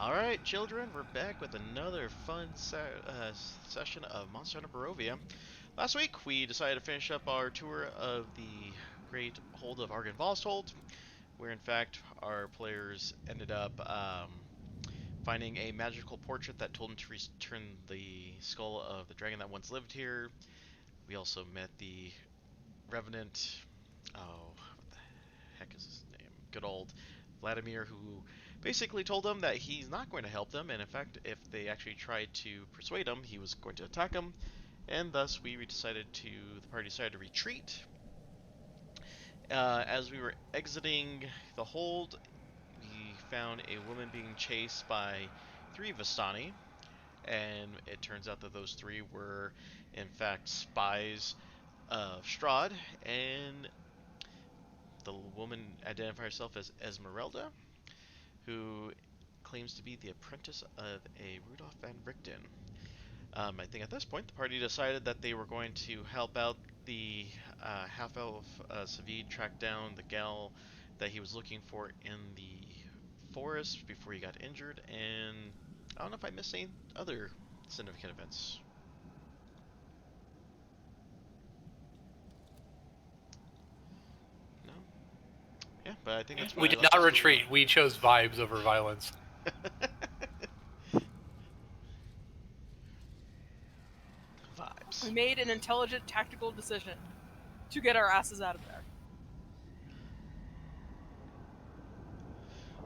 Alright, children, we're back with another fun session of Monster Hunter Barovia. Last week, we decided to finish up our tour of the Great Hold of Argynvost Hold, where in fact our players ended up finding a magical portrait that told them to return the skull of the dragon that once lived here. We also met the Revenant. Oh, what the heck is his name? Good old Vladimir, who basically told them that he's not going to help them, and in fact, if they actually tried to persuade him, he was going to attack them, and thus the party decided to retreat. As we were exiting the hold, we found a woman being chased by three Vistani, and it turns out that those three were, in fact, spies of Strahd, and the woman identified herself as Esmeralda, who claims to be the apprentice of a Rudolf van Richten. I think at this point the party decided that they were going to help out the half-elf Savid track down the gal that he was looking for in the forest before he got injured, and I don't know if I missed any other significant events. No? Yeah, but I think that's where We I did left not off. retreat. We chose vibes over violence. Vibes. We made an intelligent, tactical decision to get our asses out of there.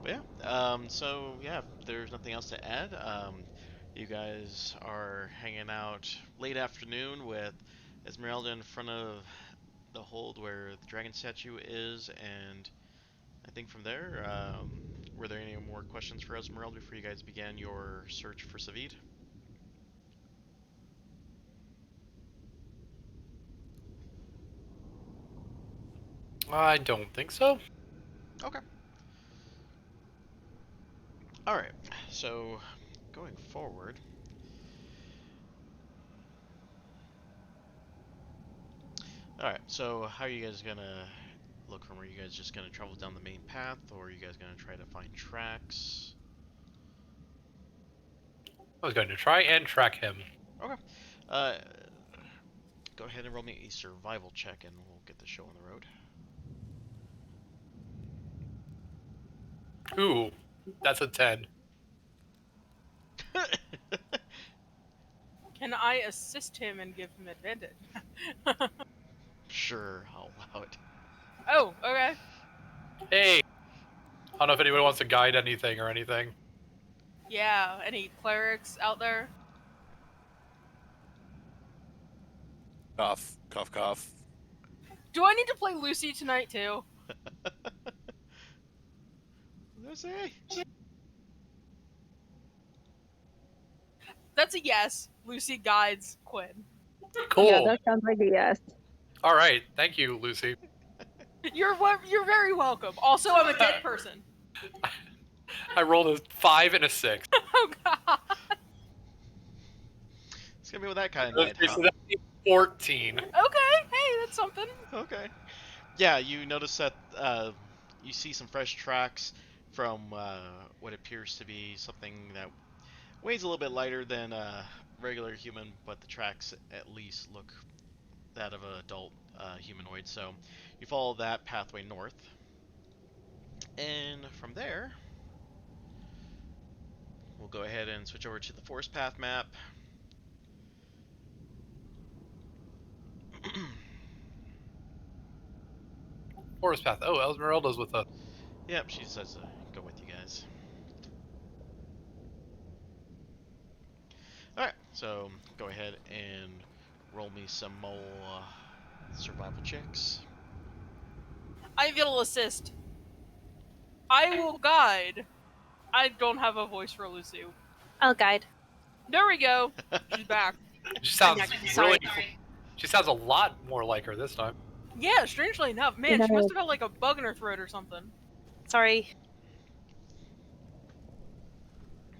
But yeah, so yeah, if there's nothing else to add, you guys are hanging out late afternoon with Esmeralda in front of the hold where the dragon statue is, and I think from there, were there any more questions for Esmeralda before you guys began your search for Savid? I don't think so. Okay. Alright, so going forward. Alright, so how are you guys gonna look from? Are you guys just gonna travel down the main path, or are you guys gonna try to find tracks? I was going to try and track him. Okay. Go ahead and roll me a survival check, and we'll get the show on the road. Ooh, that's a 10. Can I assist him and give him advantage? Sure, I'll allow it. Oh, okay. Hey, I don't know if anyone wants to guide anything or anything. Yeah, any clerics out there? Cough, cough, cough. Do I need to play Lucy tonight too? Let's say. That's a yes. Lucy guides Quinn. Cool. Yeah, that sounds like a yes. All right, thank you, Lucy. You're very welcome. Also, I'm a dead person. I rolled a 5 and a 6. Oh god. It's gonna be with that kind of night, So huh? that'd be 14. Okay, hey, that's something. Okay. Yeah, you notice that you see some fresh tracks from what appears to be something that weighs a little bit lighter than a regular human, but the tracks at least look that of an adult humanoid. So you follow that pathway north, and from there, we'll go ahead and switch over to the forest path map. Forest path. Oh, Esmeralda's with us. Yep, she says to go with you guys. Alright, so go ahead and roll me some more survival checks. I will assist. I will guide. I don't have a voice for Lucy. I'll guide. There we go. She's back. She sounds Sorry. really. She sounds a lot more like her this time. Yeah, strangely enough. Man, she No. must have had like a bug in her throat or something. Sorry.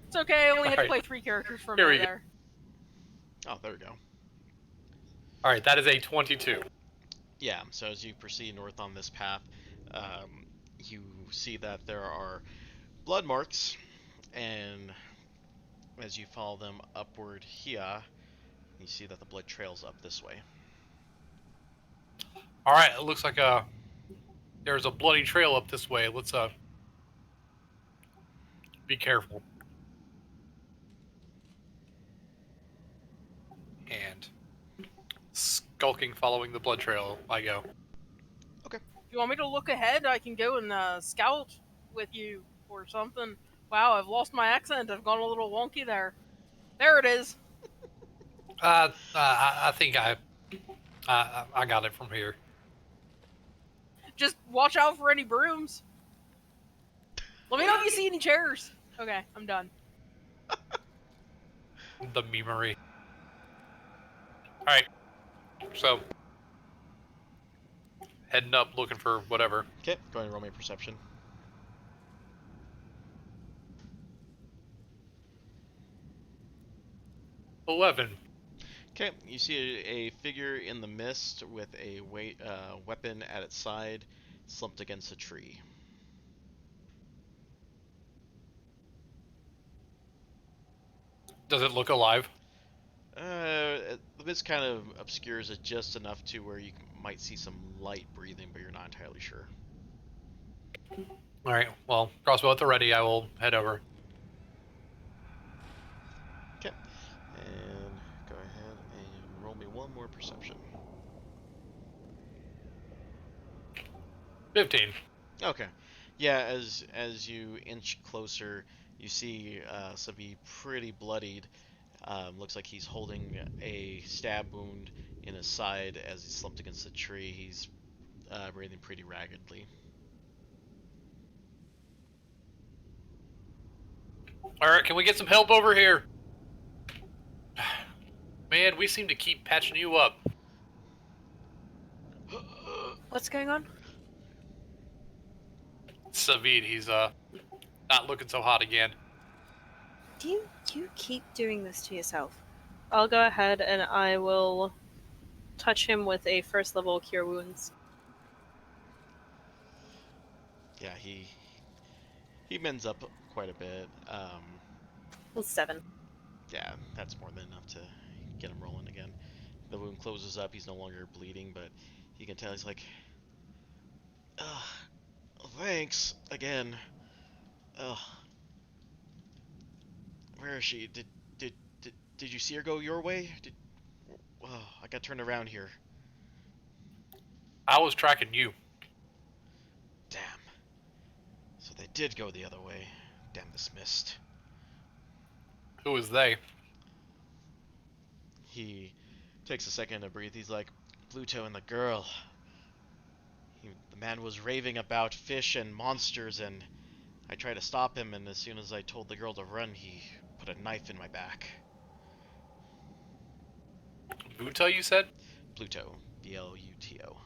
It's okay, I only had to Alright. play 3 characters for a Here we minute go. there. Oh, there we go. All right, that is a 22. Yeah, so as you proceed north on this path, you see that there are blood marks And as you follow them upward here, you see that the blood trails up this way. All right, it looks like there's a bloody trail up this way. Let's be careful. And skulking, following the blood trail, I go. Okay. If you want me to look ahead, I can go and scout with you or something. Wow, I've lost my accent. I've gone a little wonky there. There it is. I think I got it from here. Just watch out for any brooms. Let me know if you see any chairs. Okay, I'm done. The memery. All right, so heading up, looking for whatever. Okay, go ahead and roll me a perception. $11. Okay, you see a figure in the mist with a weapon at its side, slumped against a tree. Does it look alive? The mist kind of obscures it just enough to where you might see some light breathing, but you're not entirely sure. All right. Well, crossbow at the ready. I will head over. Okay, and go ahead and roll me one more perception. 15. Okay, yeah. As you inch closer, you see Sabi pretty bloodied. Looks like he's holding a stab wound in his side as he's slumped against a tree. He's breathing pretty raggedly. All right. Can we get some help over here? Man, we seem to keep patching you up. What's going on? Savid, he's not looking so hot again. Do you keep doing this to yourself? I'll go ahead and I will touch him with a first level cure wounds. Yeah, he mends up quite a bit. Well, 7. Yeah, that's more than enough to get him rolling again. The wound closes up. He's no longer bleeding, but you can tell he's like, ugh, thanks again. Ugh. Where is she? Did you see her go your way? I got turned around here. I was tracking you. Damn. So they did go the other way. Damn this mist. Who is they? He takes a second to breathe. He's like, Pluto and the girl. The man was raving about fish and monsters, and I tried to stop him, and as soon as I told the girl to run, he put a knife in my back. Buto, you said? Pluto. Bluto.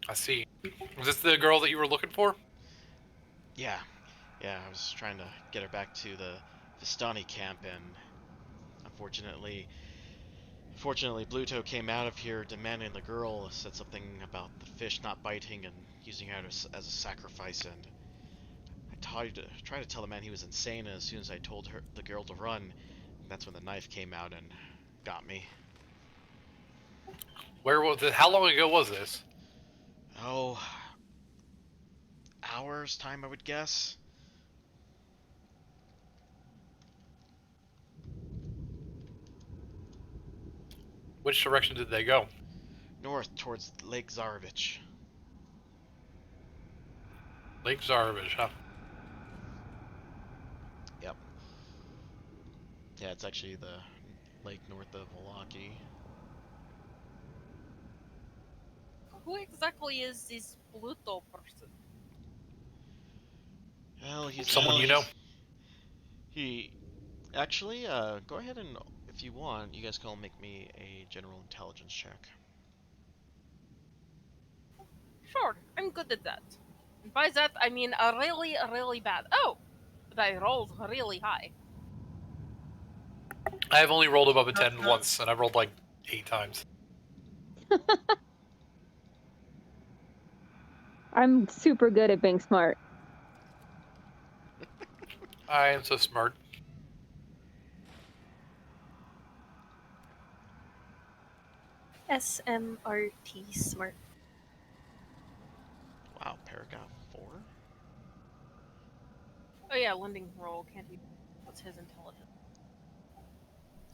I see. Was this the girl that you were looking for? Yeah. Yeah, I was trying to get her back to the Vistani camp, and unfortunately, Bluto came out of here demanding the girl, said something about the fish not biting and using her as a sacrifice, and I tried to tell the man he was insane, and as soon as I told the girl to run, that's when the knife came out and got me. Where was it? How long ago was this? Oh, hours time, I would guess. Which direction did they go? North towards Lake Zarovich. Lake Zarvish, huh? Yep. Yeah, it's actually the lake north of Volaki. Who exactly is this Pluto person? Well, Someone you know? He actually, go ahead and, if you want, you guys can all make me a general intelligence check. Sure, I'm good at that. And by that, I mean really, really bad. Oh, but I rolled really high. I've only rolled above a 10 once, and I've rolled like 8 times. I'm super good at being smart. I am so smart. SMRT smart. Wow, Paragon 4? Oh yeah, lending roll can't be. What's his intelligence?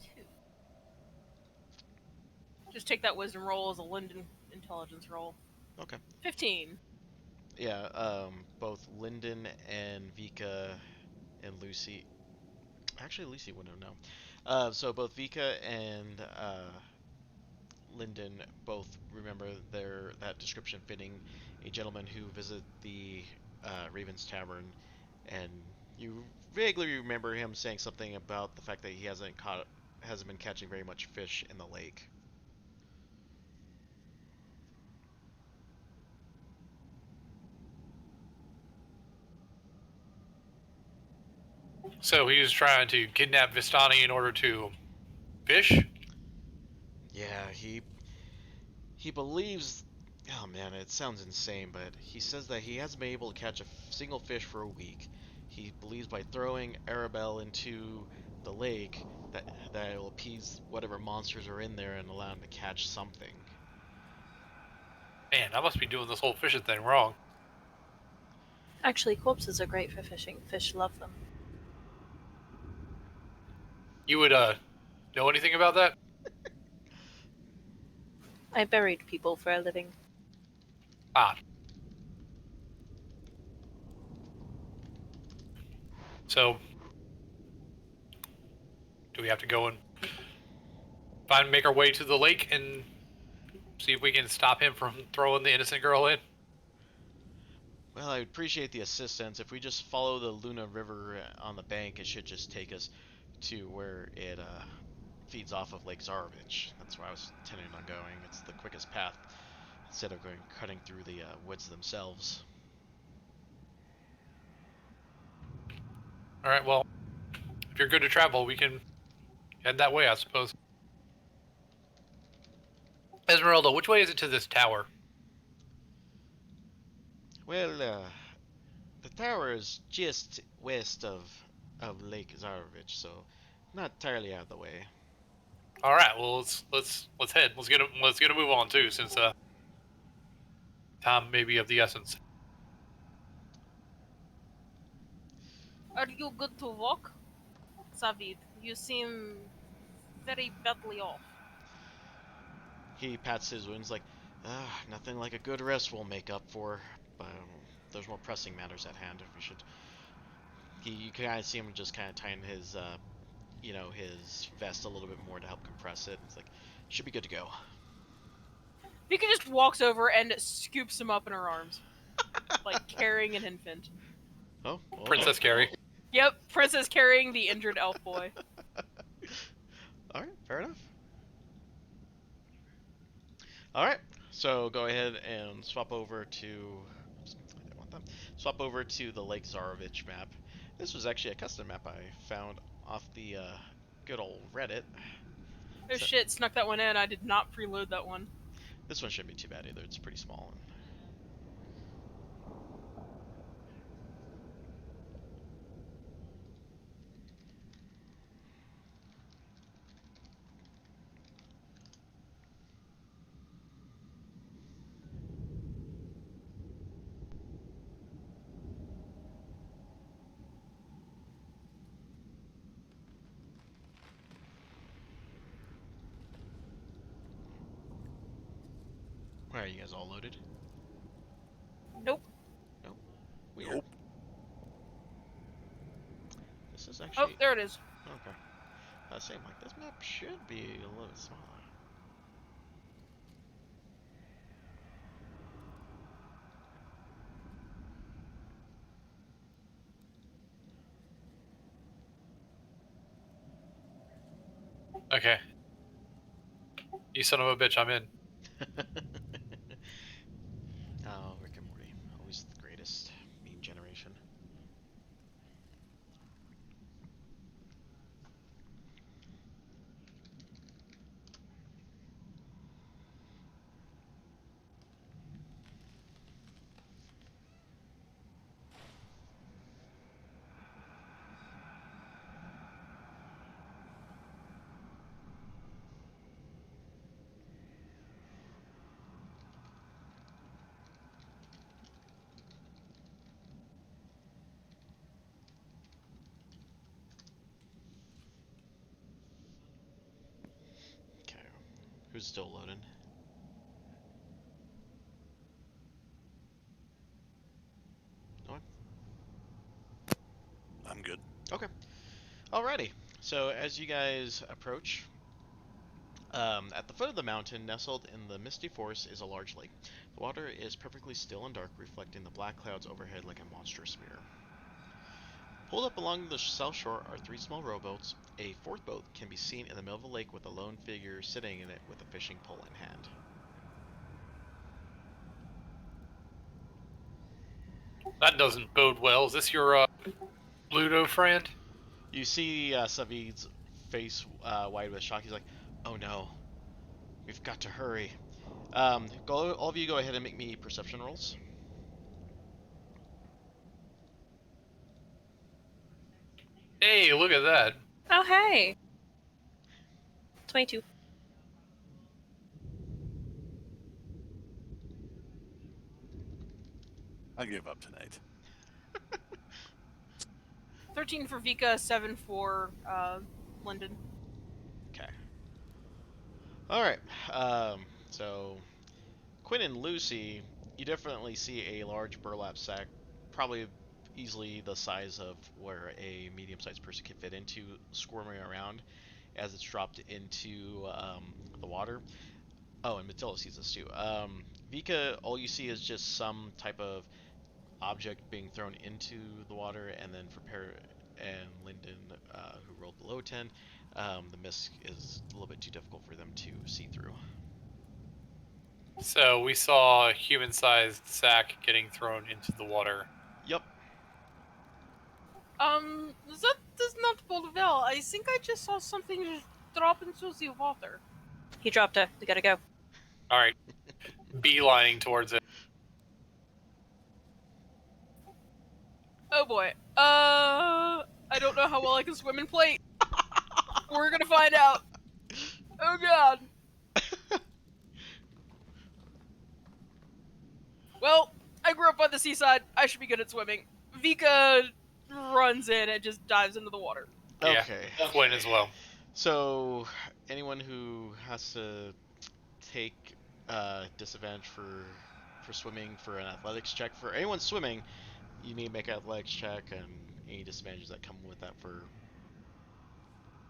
2. Just take that wisdom roll as a Linden intelligence roll. Okay. 15. Yeah, both Lyndon and Vika and Lucy. Actually, Lucy wouldn't know. So both Vika and Lyndon both remember that description fitting a gentleman who visited the Raven's Tavern, and you vaguely remember him saying something about the fact that he hasn't been catching very much fish in the lake. So he was trying to kidnap Vistani in order to fish? Yeah, he believes. Oh man, it sounds insane, but he says that he hasn't been able to catch a single fish for a week. He believes by throwing Arabelle into the lake that it'll appease whatever monsters are in there and allow him to catch something. Man, I must be doing this whole fishing thing wrong. Actually, corpses are great for fishing. Fish love them. You would know anything about that? I buried people for a living. Ah. So, do we have to go and make our way to the lake and see if we can stop him from throwing the innocent girl in? Well, I would appreciate the assistance. If we just follow the Luna River on the bank, it should just take us to where it feeds off of Lake Zarovich. That's where I was intending on going. It's the quickest path instead of cutting through the woods themselves. All right, well, if you're good to travel, we can head that way, I suppose. Esmeralda, which way is it to this tower? Well, the tower is just west of Lake Zarovich, so not entirely out of the way. All right, well let's head. Let's get a move on too, since time may be of the essence. Are you good to walk? Savid, you seem very badly off. He pats his wounds like, nothing like a good rest will make up for. But there's more pressing matters at hand. We should. You can kind of see him just kind of tying his, his vest a little bit more to help compress it. It's like, should be good to go. Vika just walks over and scoops him up in her arms, like carrying an infant. Oh, okay. Princess Carrie. Yep, Princess carrying the injured elf boy. All right, fair enough. All right, so go ahead and swap over to. Oops, I didn't want that. Swap over to the Lake Zarovich map. This was actually a custom map I found off the good old Reddit. Oh So, shit, snuck that one in. I did not preload that one. this one shouldn't be too bad either. It's pretty small. Why are you guys all loaded? Nope. Nope. Weird. Nope. This is Oh, actually there it is. okay. I was saying like this map should be a little bit smaller. Okay. You son of a bitch, I'm in. Oh, Rick and Morty, always the greatest meme generation. who's still loading? No one? I'm good. Okay. Alrighty. So as you guys approach, at the foot of the mountain, nestled in the misty forest, is a large lake. The water is perfectly still and dark, reflecting the black clouds overhead like a monstrous mirror. Pulled up along the south shore are three small rowboats. A fourth boat can be seen in the middle of the lake with a lone figure sitting in it with a fishing pole in hand. That doesn't bode well. Is this your Ludo friend? You see Savid's face wide with shock. He's like, "Oh no, we've got to hurry." All of you go ahead and make me perception rolls. Hey, look at that. Oh, hey. 22. I give up tonight. 13 for Vika, 7 for Lyndon. Okay. All right. So Quinn and Lucy, you definitely see a large burlap sack, probably easily the size of where a medium-sized person can fit into, squirming around as it's dropped into the water. Oh, and Matilda sees this too. Vika, all you see is just some type of object being thrown into the water, and then for and Lyndon, who rolled below 10, the mist is a little bit too difficult for them to see through. So we saw a human-sized sack getting thrown into the water. Yep. That does not bode well. I think I just saw something just drop into the water. He dropped it. We gotta go. All right, beelining towards it. Oh boy. I don't know how well I can swim in plate. We're gonna find out. Oh god. Well, I grew up by the seaside. I should be good at swimming. Vika runs in and just dives into the water. Okay. Yeah, Quinn as well. So, anyone who has to take disadvantage for swimming for an athletics check, for anyone swimming, you need to make an athletics check, and any disadvantages that come with that for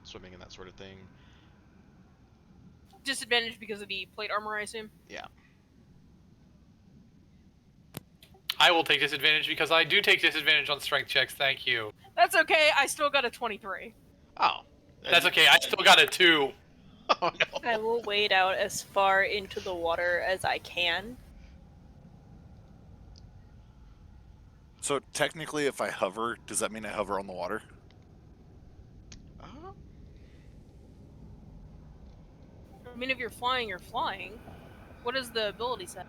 swimming and that sort of thing. Disadvantage because of the plate armor, I assume. Yeah. I will take disadvantage because I do take disadvantage on strength checks. Thank you. That's okay. I still got a 23. Oh. That's okay. I still got a 2. Oh no. I will wade out as far into the water as I can. So technically, if I hover, does that mean I hover on the water? I mean, if you're flying, you're flying. What is the ability set?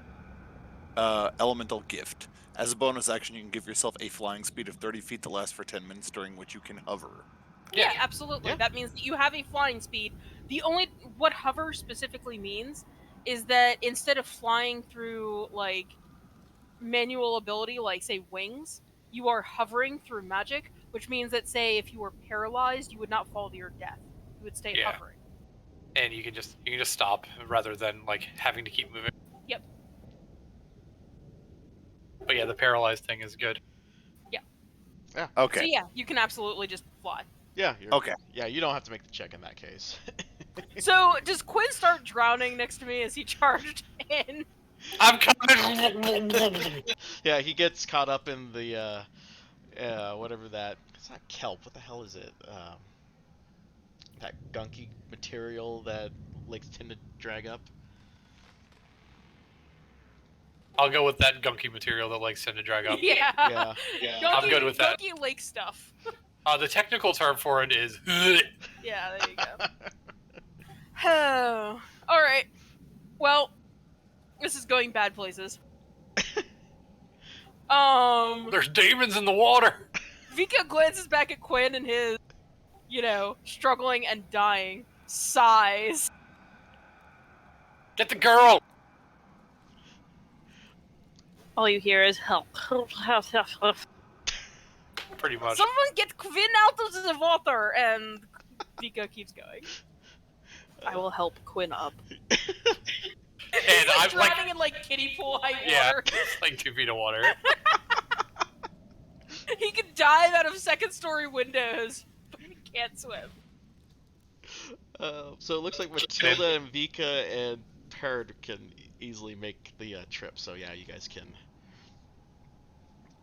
Elemental gift. As a bonus action, you can give yourself a flying speed of 30 feet to last for 10 minutes, during which you can hover. Yeah, absolutely. Yeah. That means that you have a flying speed. What hover specifically means is that instead of flying through, like, manual ability, like, say, wings, you are hovering through magic, which means that, say, if you were paralyzed, you would not fall to your death. You would stay hovering. And you can just stop rather than like having to keep moving. Yep. But yeah, the paralyzed thing is good. Okay. So yeah, you can absolutely just fly. Yeah. Okay. Yeah, you don't have to make the check in that case. So does Quinn start drowning next to me as he charged in? I'm coming. Yeah, he gets caught up in the whatever that. It's not kelp. What the hell is it? That gunky material that lakes tend to drag up. I'll go with that gunky material that lakes tend to drag up. Yeah. Yeah. I'm good with that. Gunky lake stuff. The technical term for it is. Yeah, there you go. Oh, all right. Well, this is going bad places. There's demons in the water. Vika glances back at Quinn and his, struggling and dying, sighs. Get the girl. All you hear is help. Pretty much. Someone get Quinn out of the water, and Vika keeps going. I will help Quinn up. And He's I'm like, drowning in like kiddie pool height yeah, water. it's like 2 feet of water. He can dive out of second-story windows, but he can't swim. So it looks like Matilda and Vika and Perd can easily make the trip. So yeah, you guys can.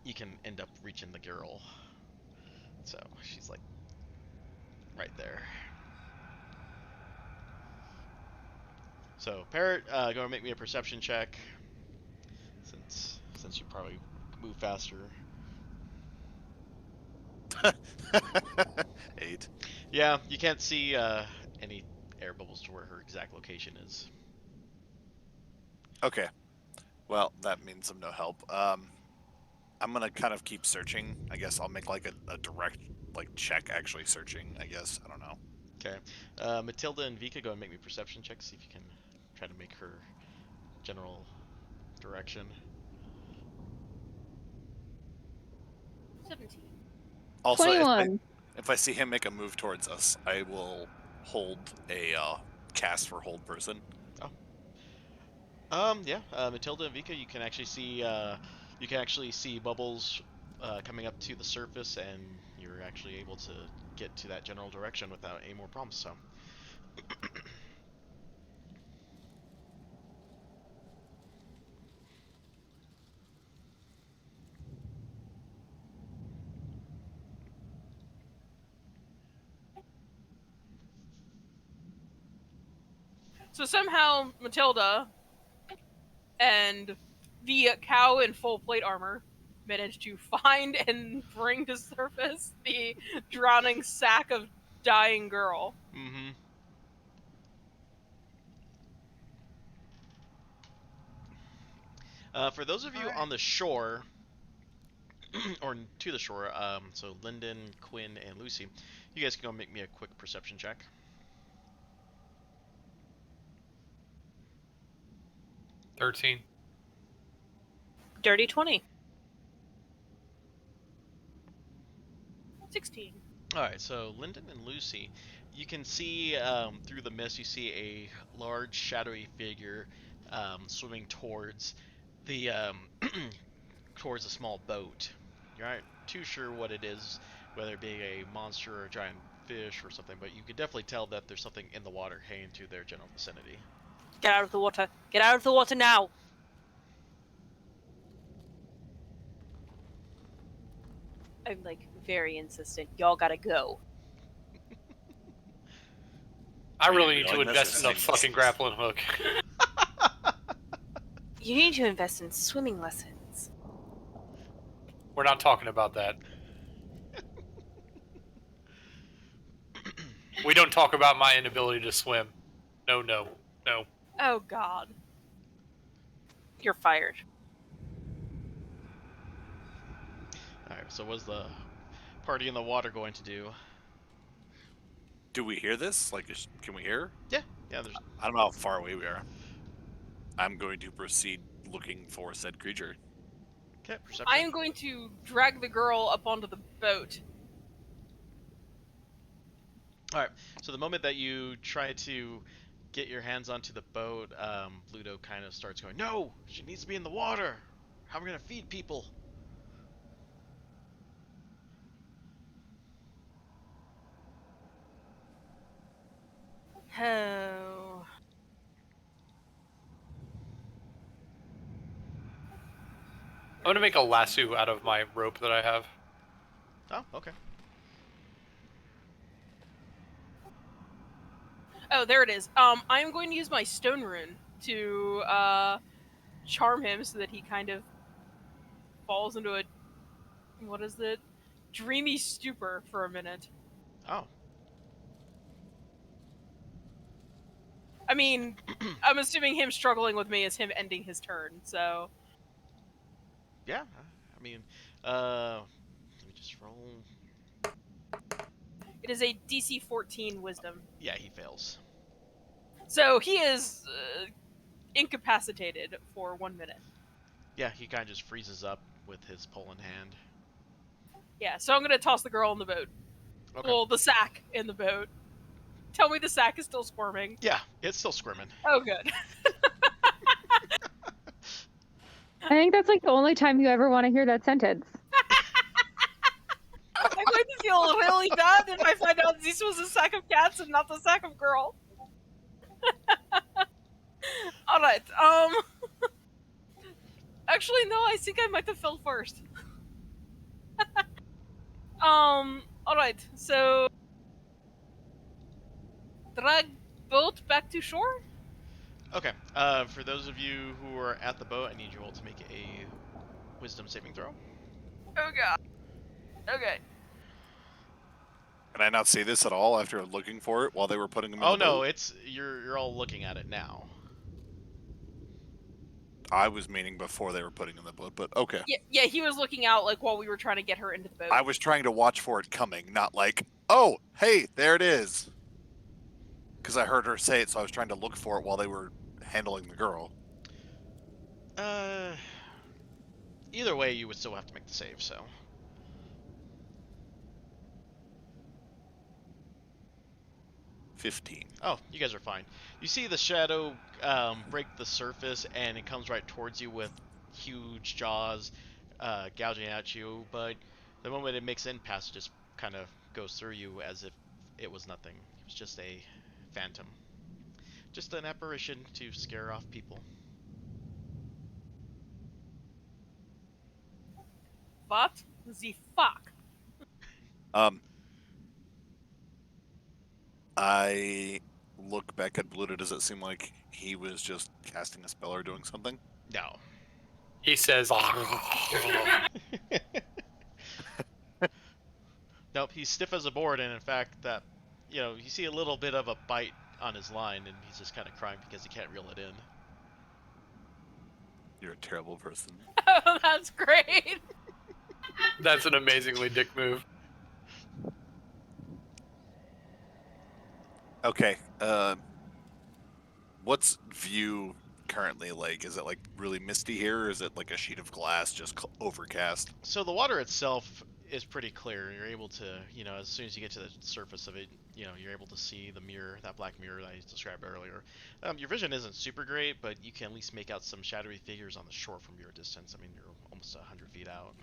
You can end up reaching the girl. So she's like right there. So Parrot, go and make me a perception check. Since you probably move faster. 8. Yeah, you can't see any air bubbles to where her exact location is. Okay. Well, that means I'm no help. I'm gonna kind of keep searching. I guess I'll make like a direct check actually searching. I guess I don't know. Okay. Matilda and Vika, go and make me perception checks. See if you can try to make her general direction. 17. Also, 21. if I see him make a move towards us, I will hold a cast for hold person. Yeah. Matilda and Vika, you can actually see bubbles coming up to the surface, and you're actually able to get to that general direction without any more problems. So. So somehow Matilda and the cow in full plate armor managed to find and bring to surface the drowning sack of dying girl. Mm-hmm. For those of you Alright. on the shore, or to the shore, so Lyndon, Quinn, and Lucy, you guys can go make me a quick perception check. 13. Dirty 20. 16. Alright, so Lyndon and Lucy, you can see through the mist, you see a large shadowy figure swimming towards the towards a small boat. You aren't too sure what it is, whether it be a monster or a giant fish or something, but you can definitely tell that there's something in the water heading to their general vicinity. Get out of the water. Get out of the water now. I'm like very insistent. Y'all gotta go. I Are you really need to realizing invest this in a is- fucking grappling hook. You need to invest in swimming lessons. We're not talking about that. We don't talk about my inability to swim. No, no, no. Oh god. You're fired. Alright, so what's the party in the water going to do? Do we hear this? Can we hear? Yeah, there's... I don't know how far away we are. I'm going to proceed looking for said creature. Okay, perception. I am going to drag the girl up onto the boat. Alright, so the moment that you try to get your hands onto the boat, Ludo kind of starts going, "No! She needs to be in the water! How are we going to feed people?" Oh. I'm gonna make a lasso out of my rope that I have. Oh, okay. Oh, there it is. I'm going to use my stone rune to charm him so that he kind of falls into a what is it? Dreamy stupor for a minute. Oh. I mean, I'm assuming him struggling with me is him ending his turn, so Yeah, I mean, let me just roll. it is a DC 14 wisdom. Yeah, he fails. So he is incapacitated for 1 minute. Yeah, he kind of just freezes up with his pole in hand. Yeah, so I'm gonna toss the girl in the boat. Okay. Well, the sack in the boat. Tell me the sack is still squirming. Yeah, it's still squirming. Oh, good. I think that's like the only time you ever want to hear that sentence. I'm going to feel really bad if I find out this was a sack of cats and not the sack of girl. Alright, actually, no, I think I might have fell first. Alright, so... Drag boat back to shore? Okay. For those of you who are at the boat, I need you all to make a wisdom saving throw. Oh god. Okay. Can I not see this at all after looking for it while they were putting them in Oh the boat? no, it's you're all looking at it now. I was meaning before they were putting in the boat, but okay. Yeah, he was looking out like while we were trying to get her into the boat. I was trying to watch for it coming, not like, oh, hey, there it is. Because I heard her say it, so I was trying to look for it while they were handling the girl. Either way, you would still have to make the save. So 15. Oh, you guys are fine. You see the shadow break the surface, and it comes right towards you with huge jaws gouging at you, but the moment it makes in past, it just kind of goes through you as if it was nothing. It was just a phantom. Just an apparition to scare off people. What the fuck? I look back at Bluta. Does it seem like he was just casting a spell or doing something? No. He says, Nope, he's stiff as a board, and in fact, that, you see a little bit of a bite on his line, and he's just kind of crying because he can't reel it in. You're a terrible person. Oh, that's great. that's an amazingly dick move. Okay. What's view currently like? Is it like really misty here, or is it like a sheet of glass just overcast? So the water itself is pretty clear. You're able to, as soon as you get to the surface of it, you're able to see the mirror, that black mirror that I described earlier. Your vision isn't super great, but you can at least make out some shadowy figures on the shore from your distance. I mean, you're almost 100 feet out.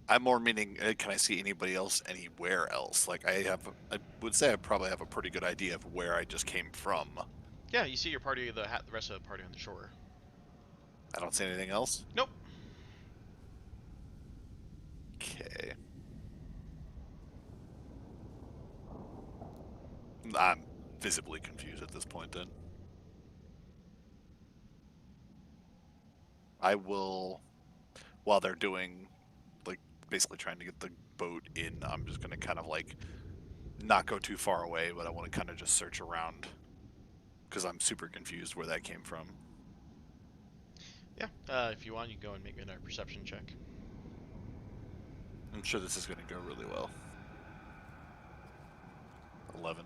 I'm more meaning, can I see anybody else anywhere else? Like, I would say I probably have a pretty good idea of where I just came from. Yeah, you see your party, the rest of the party on the shore. I don't see anything else? Nope. Okay. I'm visibly confused at this point then. I will, while they're doing, like, basically trying to get the boat in, I'm just going to kind of, like, not go too far away, but I want to kind of just search around, because I'm super confused where that came from. Yeah, if you want, you can go and make me another perception check. I'm sure this is going to go really well. 11.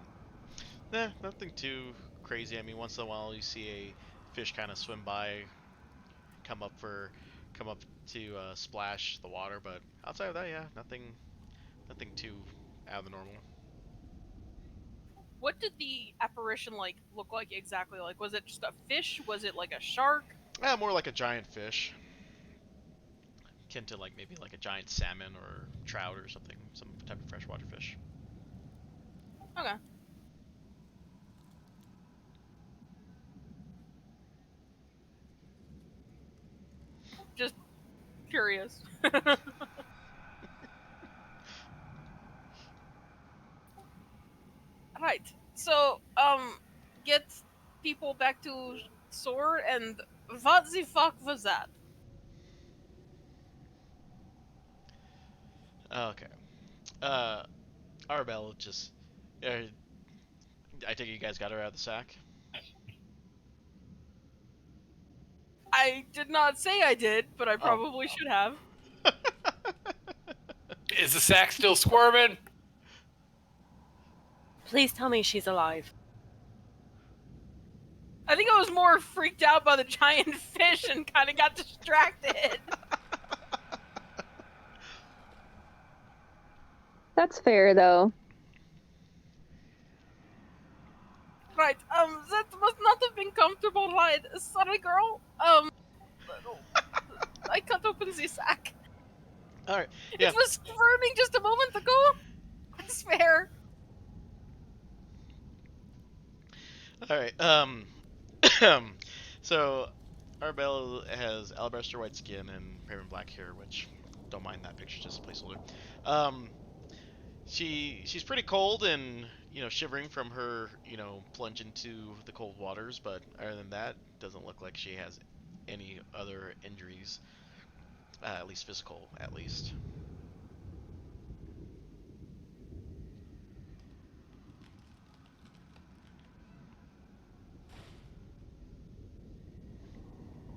Nah, nothing too crazy. I mean, once in a while you see a fish kind of swim by, come up to splash the water, but outside of that, yeah, nothing too out of the normal. What did the apparition look like exactly? Like, was it just a fish? Was it like a shark? More like a giant fish, akin to maybe like a giant salmon or trout or something, some type of freshwater fish. Okay. Just curious. Right. So, get people back to shore, and what the fuck was that? Okay. Arabelle just. I take it you guys got her out of the sack? I did not say I did, but I probably should have. Is the sack still squirming? Please tell me she's alive. I think I was more freaked out by the giant fish and kind of got distracted. That's fair, though. Right. That must not have been comfortable ride. Sorry, girl. I cut open the sack. All right. It Yeah. was burning just a moment ago. I swear. All right. So Arbella has alabaster white skin and raven black hair, which don't mind that picture, just a placeholder. Um, she's pretty cold and shivering from her plunge into the cold waters, but other than that, doesn't look like she has any other injuries, at least physical, at least.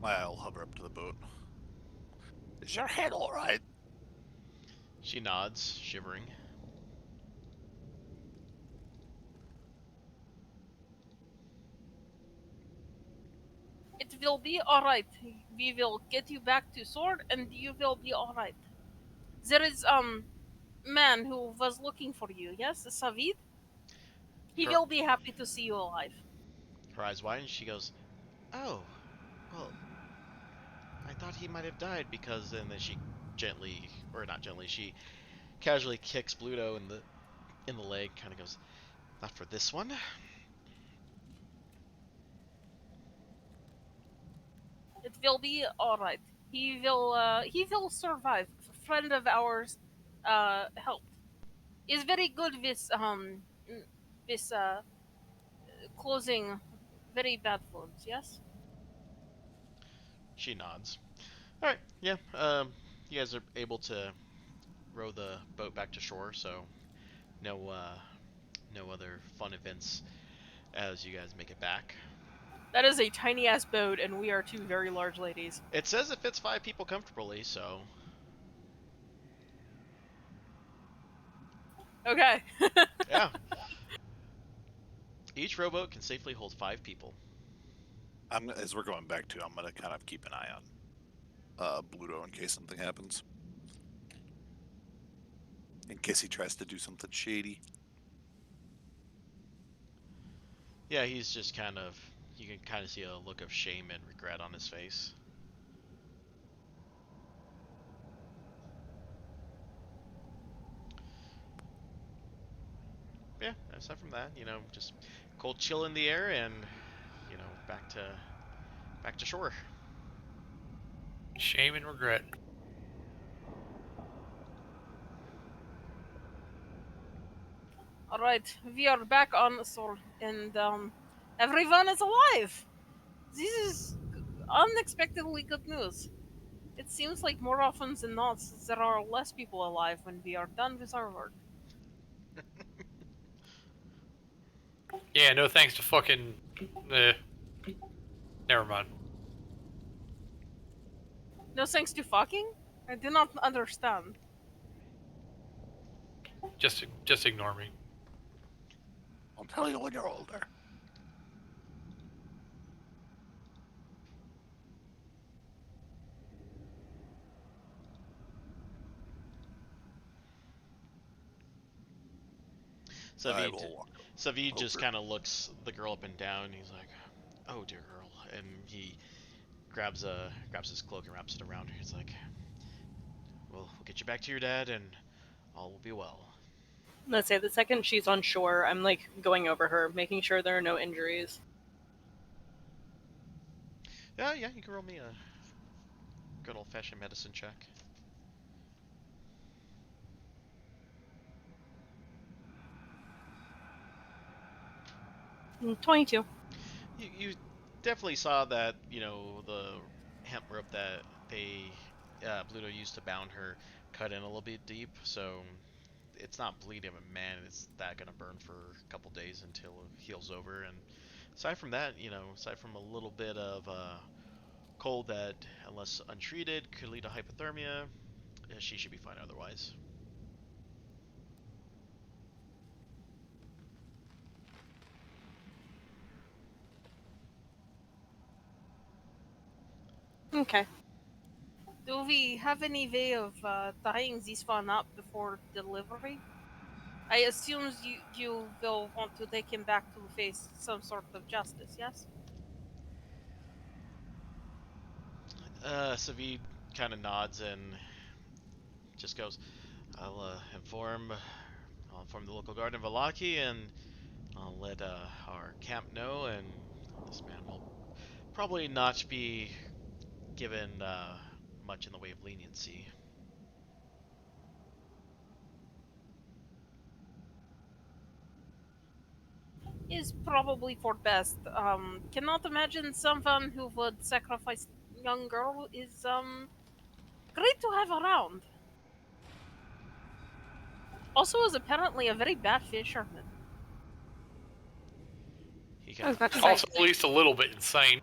I'll hover up to the boat. Is your head all right? She nods, shivering. It will be alright. We will get you back to Sword and you will be alright. There is, man who was looking for you, yes? Savid? He Her will be happy to see you alive. her eyes widen. She goes, "Oh, well, I thought he might have died because." And then she gently, or not gently, she casually kicks Bluto in the leg. Kind of goes, "Not for this one." It will be alright. He will survive. A friend of ours, helped. Is very good with, with, closing very bad wounds, yes? She nods. All right, yeah. You guys are able to row the boat back to shore, so no, no other fun events as you guys make it back. That is a tiny ass boat, and we are two very large ladies. It says it fits 5 people comfortably, so Okay. yeah. Each rowboat can safely hold 5 people. As we're going back to, I'm gonna kind of keep an eye on Bluto in case something happens. In case he tries to do something shady. Yeah, he's just kind of. You can kind of see a look of shame and regret on his face. Yeah, aside from that, just cold chill in the air and back to shore. Shame and regret. Alright, we are back on Sword, and, everyone is alive! This is unexpectedly good news. It seems like more often than not, there are less people alive when we are done with our work. Yeah, no thanks to fucking. Never mind. No thanks to fucking? I do not understand. Just ignore me. I'll tell you when you're older. I Savid, will walk Savid just over. kind of looks the girl up and down. And he's like, "Oh dear girl," and he grabs his cloak and wraps it around her. He's like, "Well, we'll get you back to your dad, and all will be well." Let's say the second she's on shore, I'm like going over her, making sure there are no injuries. Yeah, yeah. You can roll me a good old-fashioned medicine check. 22. You definitely saw that the hemp rope that they Bluto used to bound her cut in a little bit deep, so it's not bleeding, but man, it's that gonna burn for a couple days until it heals over. And aside from that, aside from a little bit of cold that, unless untreated, could lead to hypothermia, she should be fine otherwise. Okay. Do we have any way of tying this one up before delivery? I assume you will want to take him back to face some sort of justice, yes? Savid kind of nods and just goes, I'll inform the local guard in Valaki, and I'll let our camp know, and this man will probably not be given much in the way of leniency. Is probably for best. Cannot imagine someone who would sacrifice young girl is great to have around. Also, is apparently a very bad fisherman. He I kind was of about to say. Also, at least a little bit insane.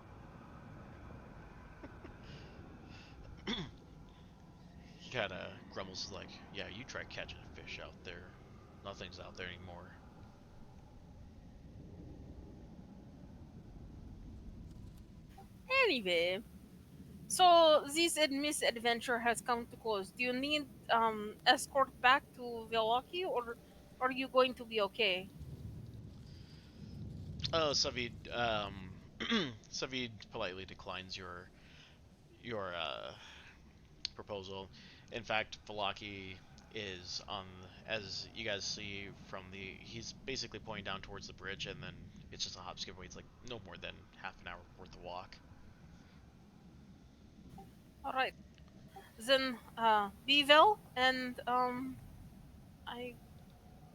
he kind of grumbles like, "Yeah, you try catching a fish out there. Nothing's out there anymore." Anyway, so this misadventure has come to close. Do you need escort back to Milwaukee, or are you going to be okay? Oh, Savid politely declines your proposal. In fact, Valaki is on, as you guys see from he's basically pointing down towards the bridge, and then it's just a hop skip away. It's like no more than half an hour worth of walk. All right, then be well, and I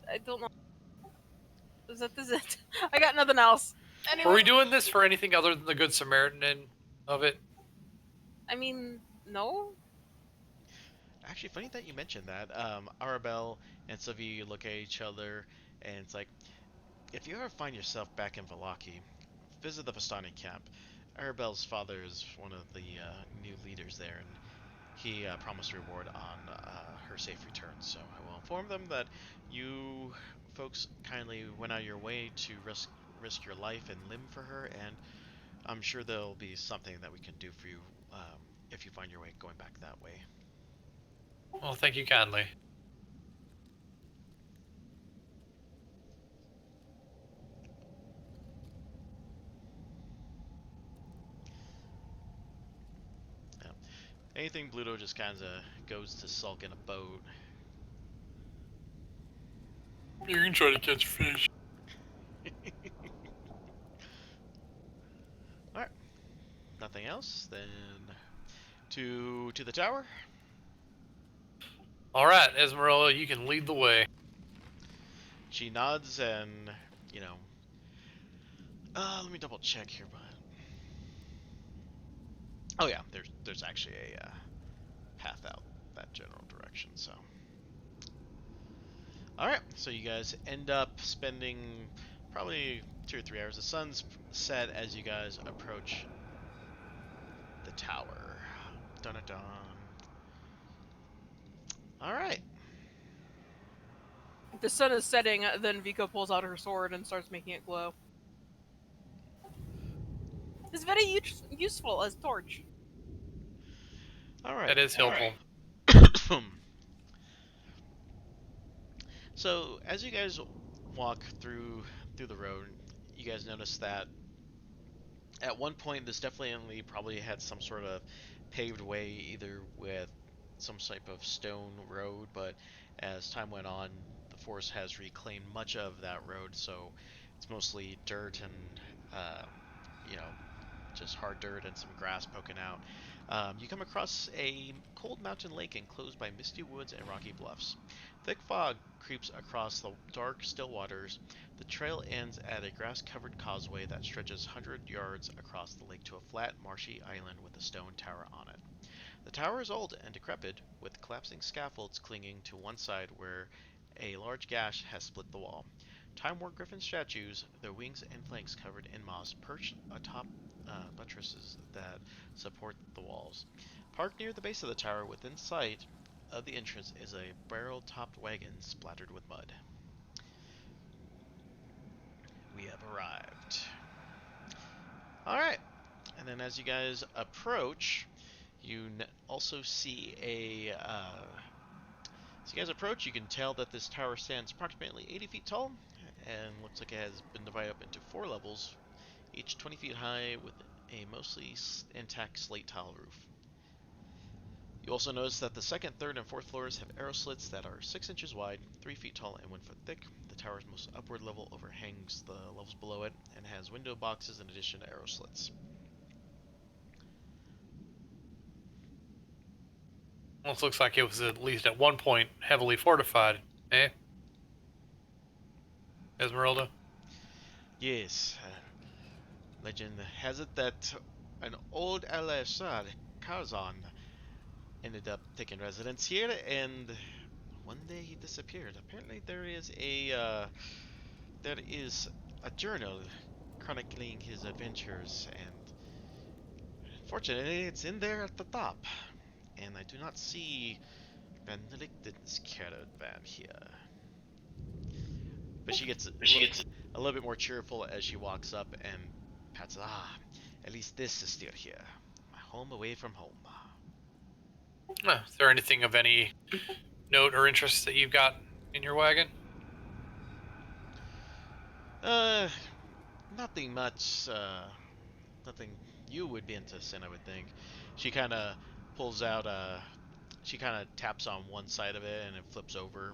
I don't know. Is it? I got nothing else. Were Anyway, we doing this for anything other than the Good Samaritan end of it? I mean, no. Actually, funny that you mentioned that. Arabelle and Savi look at each other, and it's like, if you ever find yourself back in Valaki, visit the Vistani camp. Arabelle's father is one of the new leaders there, and he promised a reward on her safe return. So I will inform them that you folks kindly went out of your way to risk your life and limb for her, and I'm sure there'll be something that we can do for you if you find your way going back that way. Well, thank you kindly. Yeah. Anything Bluto just kind of goes to sulk in a boat. You can try to catch fish. All right. Nothing else. Then to the tower. All right, Esmeralda, you can lead the way. She nods and let me double check here, but oh yeah, there's actually a path out that general direction. So all right, so you guys end up spending probably 2 or 3 hours. The sun's set as you guys approach the tower. Dun dun dun. All right. The sun is setting, then Vika pulls out her sword and starts making it glow. It's very useful as torch. All right. That is helpful. So as you guys walk through the road, you guys notice that at one point this definitely probably had some sort of paved way, either with some type of stone road, but as time went on, the forest has reclaimed much of that road, so it's mostly dirt and um, you know just hard dirt and some grass poking out. You come across a cold mountain lake enclosed by misty woods and rocky bluffs. Thick fog creeps across the dark, still waters. The trail ends at a grass-covered causeway that stretches 100 yards across the lake to a flat, marshy island with a stone tower on it. The tower is old and decrepit, with collapsing scaffolds clinging to one side where a large gash has split the wall. Time-worn griffin statues, their wings and flanks covered in moss, perch atop buttresses that support the walls. Parked near the base of the tower, within sight of the entrance, is a barrel-topped wagon splattered with mud. We have arrived. All right, and then as you guys approach, you also see As you guys approach, you can tell that this tower stands approximately 80 feet tall and looks like it has been divided up into 4 levels, each 20 feet high with a mostly intact slate tile roof. You also notice that the second, third, and fourth floors have arrow slits that are 6 inches wide, 3 feet tall, and 1 foot thick. The tower's most upward level overhangs the levels below it and has window boxes in addition to arrow slits. Almost looks like it was at least at one point heavily fortified, eh? Esmeralda? Yes, legend has it that an old Al-Assad, Kazan, ended up taking residence here, and one day he disappeared. Apparently, there is a journal chronicling his adventures, and fortunately, it's in there at the top. And I do not see Benedict's caravan here. But she gets a little bit more cheerful as she walks up and pats. At least this is still here. My home away from home. Is there anything of any note or interest that you've got in your wagon? Uh, nothing much. Nothing you would be interested in, I would think. She kind of pulls out. She kind of taps on one side of it, and it flips over,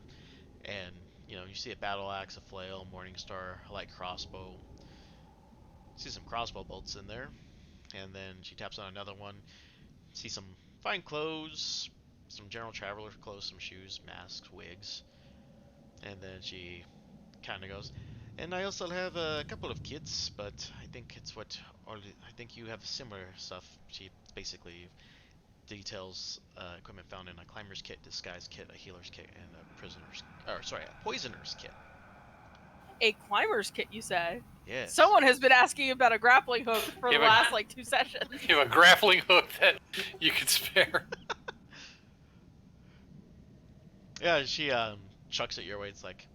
and you see a battle axe, a flail, morning star, a light crossbow. See some crossbow bolts in there, and then she taps on another one. See some fine clothes, some general traveler clothes, some shoes, masks, wigs, and then she kind of goes. And I also have a couple of kits, but I think I think you have similar stuff. She basically details equipment found in a climber's kit, disguise kit, a healer's kit, and a poisoner's kit. A climber's kit, you say? Yes. Someone has been asking about a grappling hook for the Give a- last 2 sessions. You have a grappling hook that you could spare. Yeah, she chucks it your way. It's like,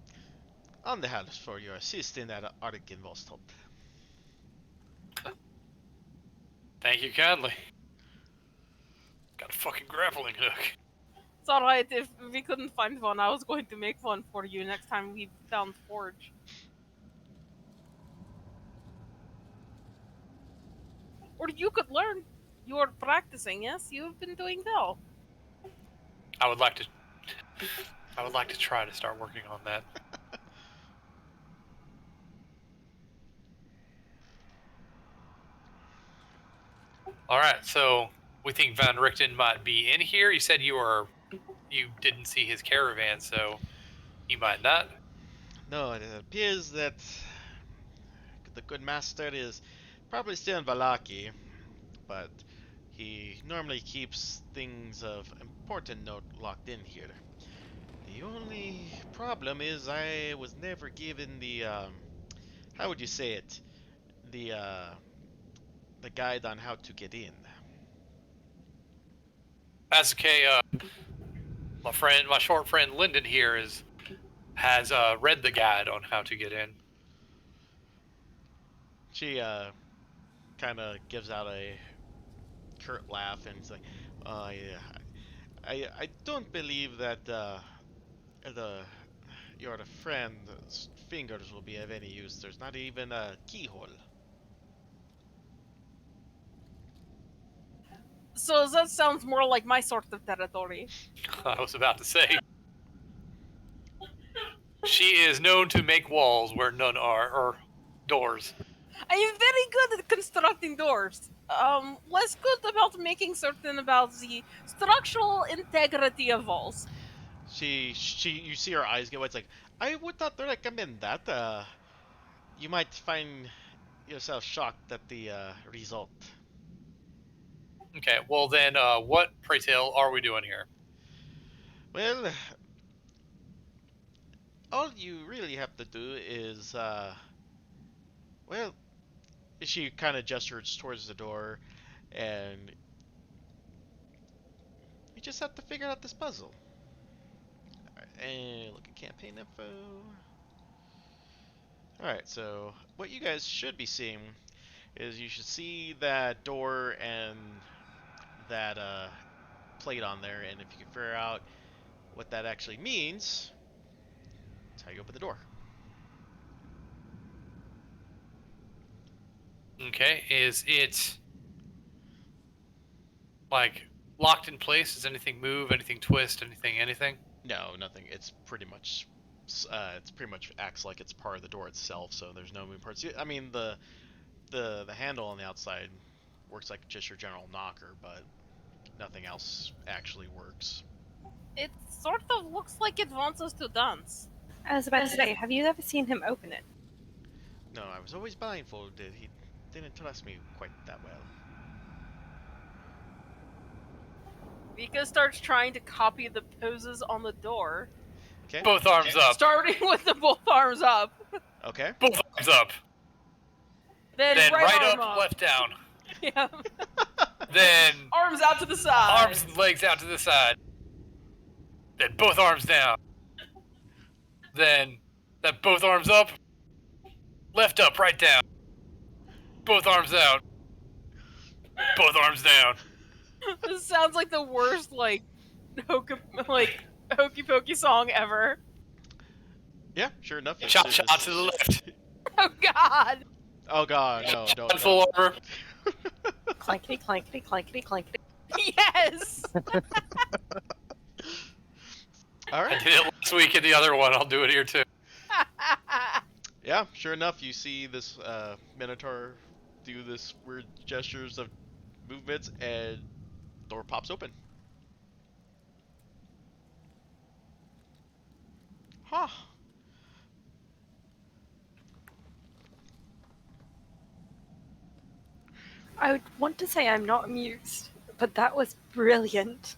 on the house for your assistant at Artigan Vostop. Thank you kindly. Got a fucking grappling hook. It's alright, if we couldn't find one, I was going to make one for you next time we found Forge. Or you could learn. You are practicing, yes? You've been doing well. I would like to try to start working on that. All right, so we think Van Richten might be in here. You said you didn't see his caravan, so he might not. No, it appears that the good master is probably still in Valaki, but he normally keeps things of important note locked in here. The only problem is I was never given how would you say it? The uh, the guide on how to get in. That's okay. My short friend Lyndon here has read the guide on how to get in. She kind of gives out a curt laugh and it's like, yeah, I don't believe that the your friend's fingers will be of any use. There's not even a keyhole. So that sounds more like my sort of territory. I was about to say. She is known to make walls where none are, or doors. I am very good at constructing doors. Less good about making certain about the structural integrity of walls. You see her eyes get wide. It's like, I would not recommend that. You might find yourself shocked at the result. Okay, well then, what, pray tell, are we doing here? Well, all you really have to do is, well, she kind of gestures towards the door, and you just have to figure out this puzzle. And look at campaign info. Alright, so what you guys should be seeing is you should see that door and that plate on there, and if you can figure out what that actually means, that's how you open the door. Okay, is it like locked in place? Does anything move? Anything twist? Anything? No, nothing. It's pretty much acts like it's part of the door itself. So there's no moving parts. I mean the handle on the outside works like just your general knocker, but nothing else actually works. It sort of looks like it wants us to dance. I was about to say, have you ever seen him open it? No, I was always blindfolded. He didn't trust me quite that well. Vika starts trying to copy the poses on the door, Okay. Both arms up. starting with the both arms up, Okay. Both arms up. then, Then right right arm up, left down. Yeah. Then Arms out to the side. arms and legs out to the side. Then both arms down. Then both arms up. Left up, right down. Both arms out. Both arms down. This sounds like the worst hokey pokey song ever. Yeah, sure enough. Chop shot to the left. Oh God. Oh god, no, don't. Full armor. Clankety, clankety, clankety, clankety. Yes. All I right. did it last week in the other one. I'll do it here too. Yeah, sure enough, you see this Minotaur do this weird gestures of movements, and door pops open. Huh. I would want to say I'm not amused, but that was brilliant.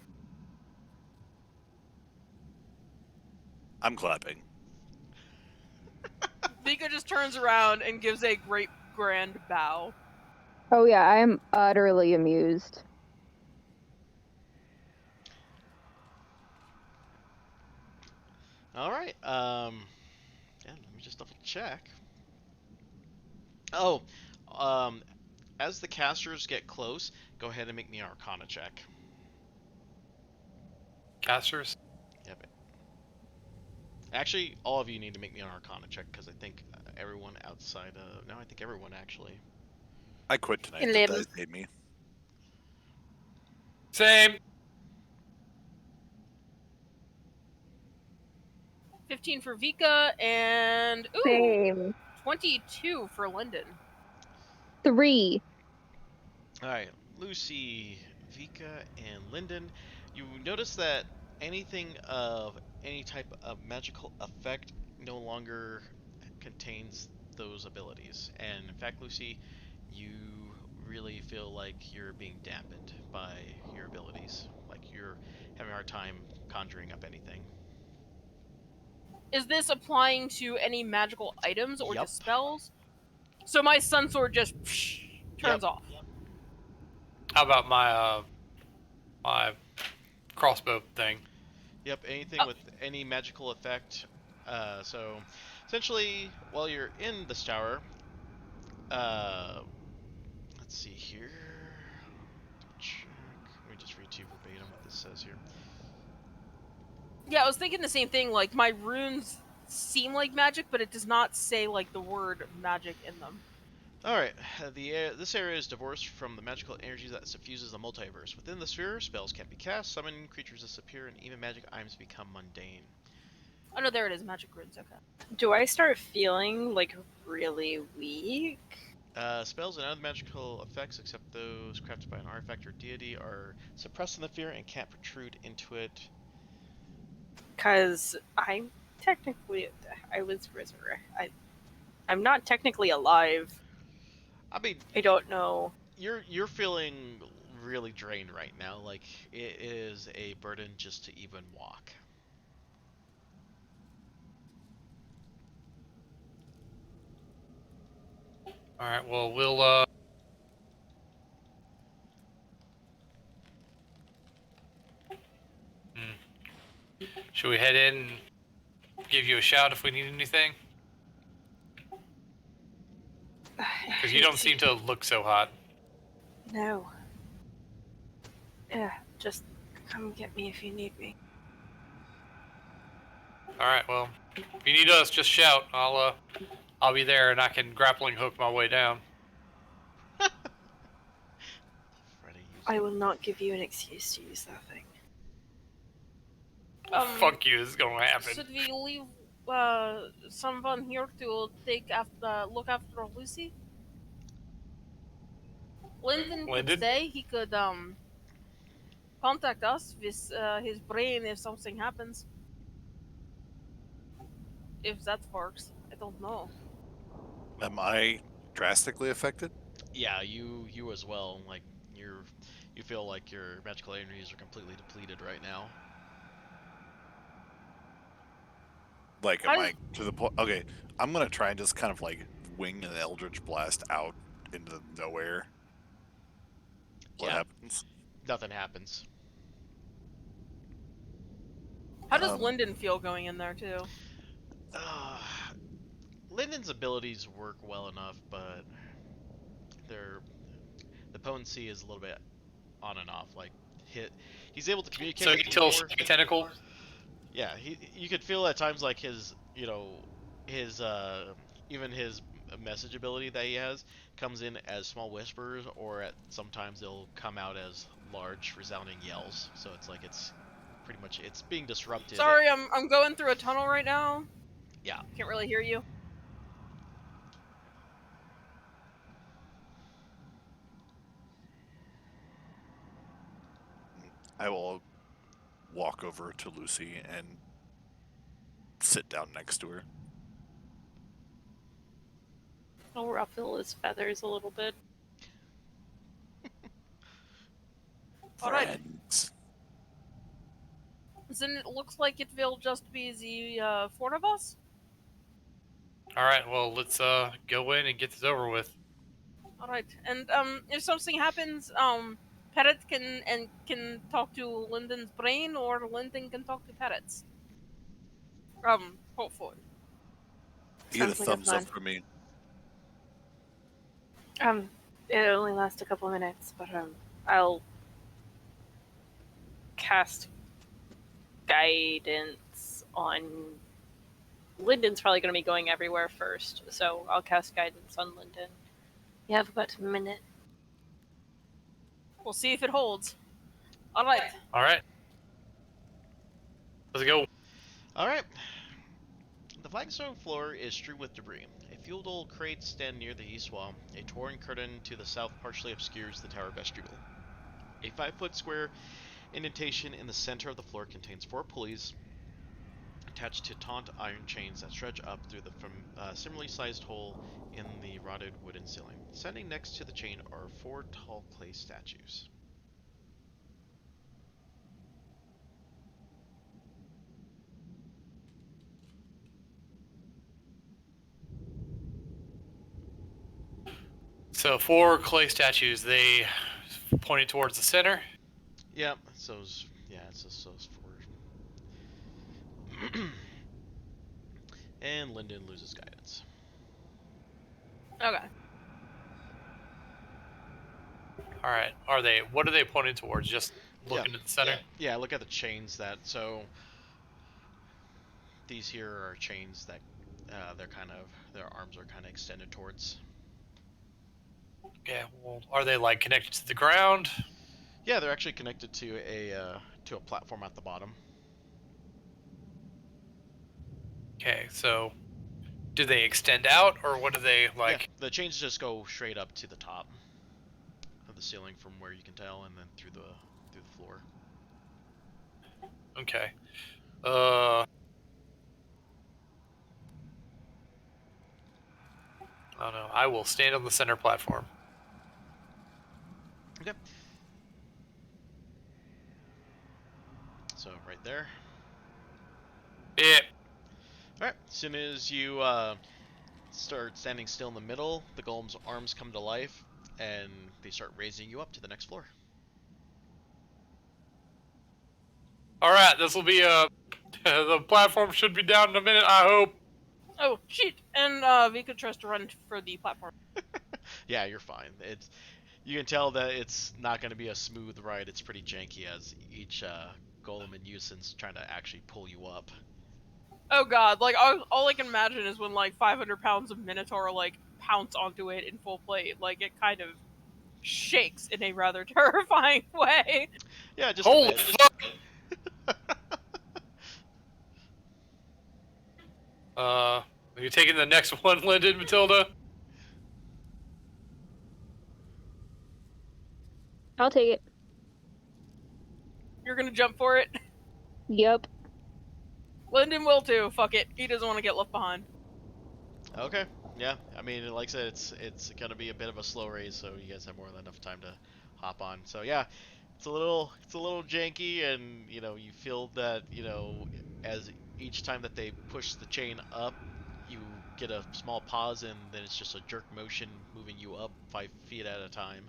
I'm clapping. Vika just turns around and gives a great grand bow. Oh yeah, I am utterly amused. All right. Yeah, let me just double check. Oh, as the casters get close, go ahead and make me an Arcana check. Casters. Yep. Actually, all of you need to make me an Arcana check because I think everyone outside of I think everyone actually. I quit tonight. The 11. dice made me. Same. 15 for Vika and Same. 22 for Lyndon. 3. All right, Lucy, Vika, and Lyndon. You notice that anything of any type of magical effect no longer contains those abilities. And in fact, Lucy, you really feel like you're being dampened by your abilities. Like you're having a hard time conjuring up anything. Is this applying to any magical items or Yup. just spells? So my sun sword just turns Yep. off. How about my my crossbow thing? Yep, anything with any magical effect. So, essentially, while you're in this tower, let's see here. Check. Let me just read to you verbatim what this says here. Yeah, I was thinking the same thing. Like, my runes seem like magic, but it does not say, like, the word magic in them. Alright, this area is divorced from the magical energy that suffuses the multiverse. Within the sphere, spells can't be cast, summoned creatures disappear, and even magic items become mundane. Oh, no, there it is. Magic runes. Okay. Do I start feeling, like, really weak? Spells and other magical effects, except those crafted by an artifact or deity, are suppressed in the sphere and can't protrude into it. Because I was resurrected. I'm not technically alive. I mean, I don't know. you're feeling really drained right now. Like it is a burden just to even walk. All right. Well, we'll should we head in and give you a shout if we need anything? Because you don't seem to look so hot. No. Yeah, just come get me if you need me. All right. Well, if you need us, just shout. I'll be there, and I can grappling hook my way down. Freddy used I will not give you an excuse to use that thing. Fuck you. This is gonna happen. Should we leave someone here to look after Lucy? Lyndon could Lyndon? stay. He could contact us with his brain if something happens. If that works, I don't know. Am I drastically affected? Yeah, you as well. Like you feel like your magical energies are completely depleted right now. Like, How am does- I to the point? Okay, I'm gonna try and just kind of like wing an Eldritch Blast out into nowhere. What Yeah. happens? Nothing happens. How does Um, Lyndon feel going in there too? Uh, Lyndon's abilities work well enough, but their the potency is a little bit on and off. Like he's able to communicate So with you tell people. tentacle. Yeah, you could feel at times like his his even his message ability that he has comes in as small whispers, or at sometimes they'll come out as large resounding yells. So it's like it's pretty much it's being disrupted. Sorry, I'm going through a tunnel right now. Yeah. Can't really hear you. I will walk over to Lucy and sit down next to her. I'll ruffle his feathers a little bit. All right. Friends. Then it looks like it will just be the four of us. All right. Well, let's go in and get this over with. All right, and if something happens, Parrot can talk to Lyndon's brain, or Lyndon can talk to Parrot's. Hopefully. You get a Sounds like a thumbs up plan. from me. It only lasts a couple minutes, but I'll cast guidance on. Lyndon's probably going to be going everywhere first, so I'll cast guidance on Lyndon. You have about a minute. We'll see if it holds. All right. All right. Let's go. All right. The flagstone floor is strewn with debris. A few old crates stand near the east wall. A torn curtain to the south partially obscures the tower vestibule. A 5-foot square indentation in the center of the floor contains 4 pulleys attached to taut iron chains that stretch up through the similarly sized hole in the rotted wooden ceiling. Standing next to the chain are 4 tall clay statues. So 4 clay statues. They pointed towards the center. Yeah, so it's just those 4. And Lyndon loses guidance. Okay. All right. Are they? What are they pointing towards? Just looking at the center. Yeah, look at the chains that. So these here are chains that their arms are kind of extended towards. Yeah. Well, are they like connected to the ground? Yeah, they're actually connected to a platform at the bottom. Okay. So, do they extend out, or what do they like? Yeah, the chains just go straight up to the top of the ceiling from where you can tell, and then through the floor. Okay. I don't know. I will stand on the center platform. Okay. So right there. Yeah. Alright, as soon as you start standing still in the middle, the golem's arms come to life, and they start raising you up to the next floor. All right. This will be the platform should be down in a minute. I hope. Oh shit! And Vika tries to run for the platform. Yeah, you're fine. You can tell that it's not going to be a smooth ride. It's pretty janky as each golem and Usin's trying to actually pull you up. Oh god, like all I can imagine is when like 500 pounds of Minotaur like pounce onto it in full plate. Like it kind of shakes in a rather terrifying way. Yeah, just a Holy bit. fuck! Are you taking the next one, Lyndon, Matilda? I'll take it. You're gonna jump for it. Yep. Lyndon will too. Fuck it. He doesn't want to get left behind. Okay. Yeah. I mean, like I said, it's gonna be a bit of a slow race, so you guys have more than enough time to hop on. So yeah, it's a little janky, and you feel that as each time that they push the chain up, you get a small pause, and then it's just a jerk motion moving you up 5 feet at a time.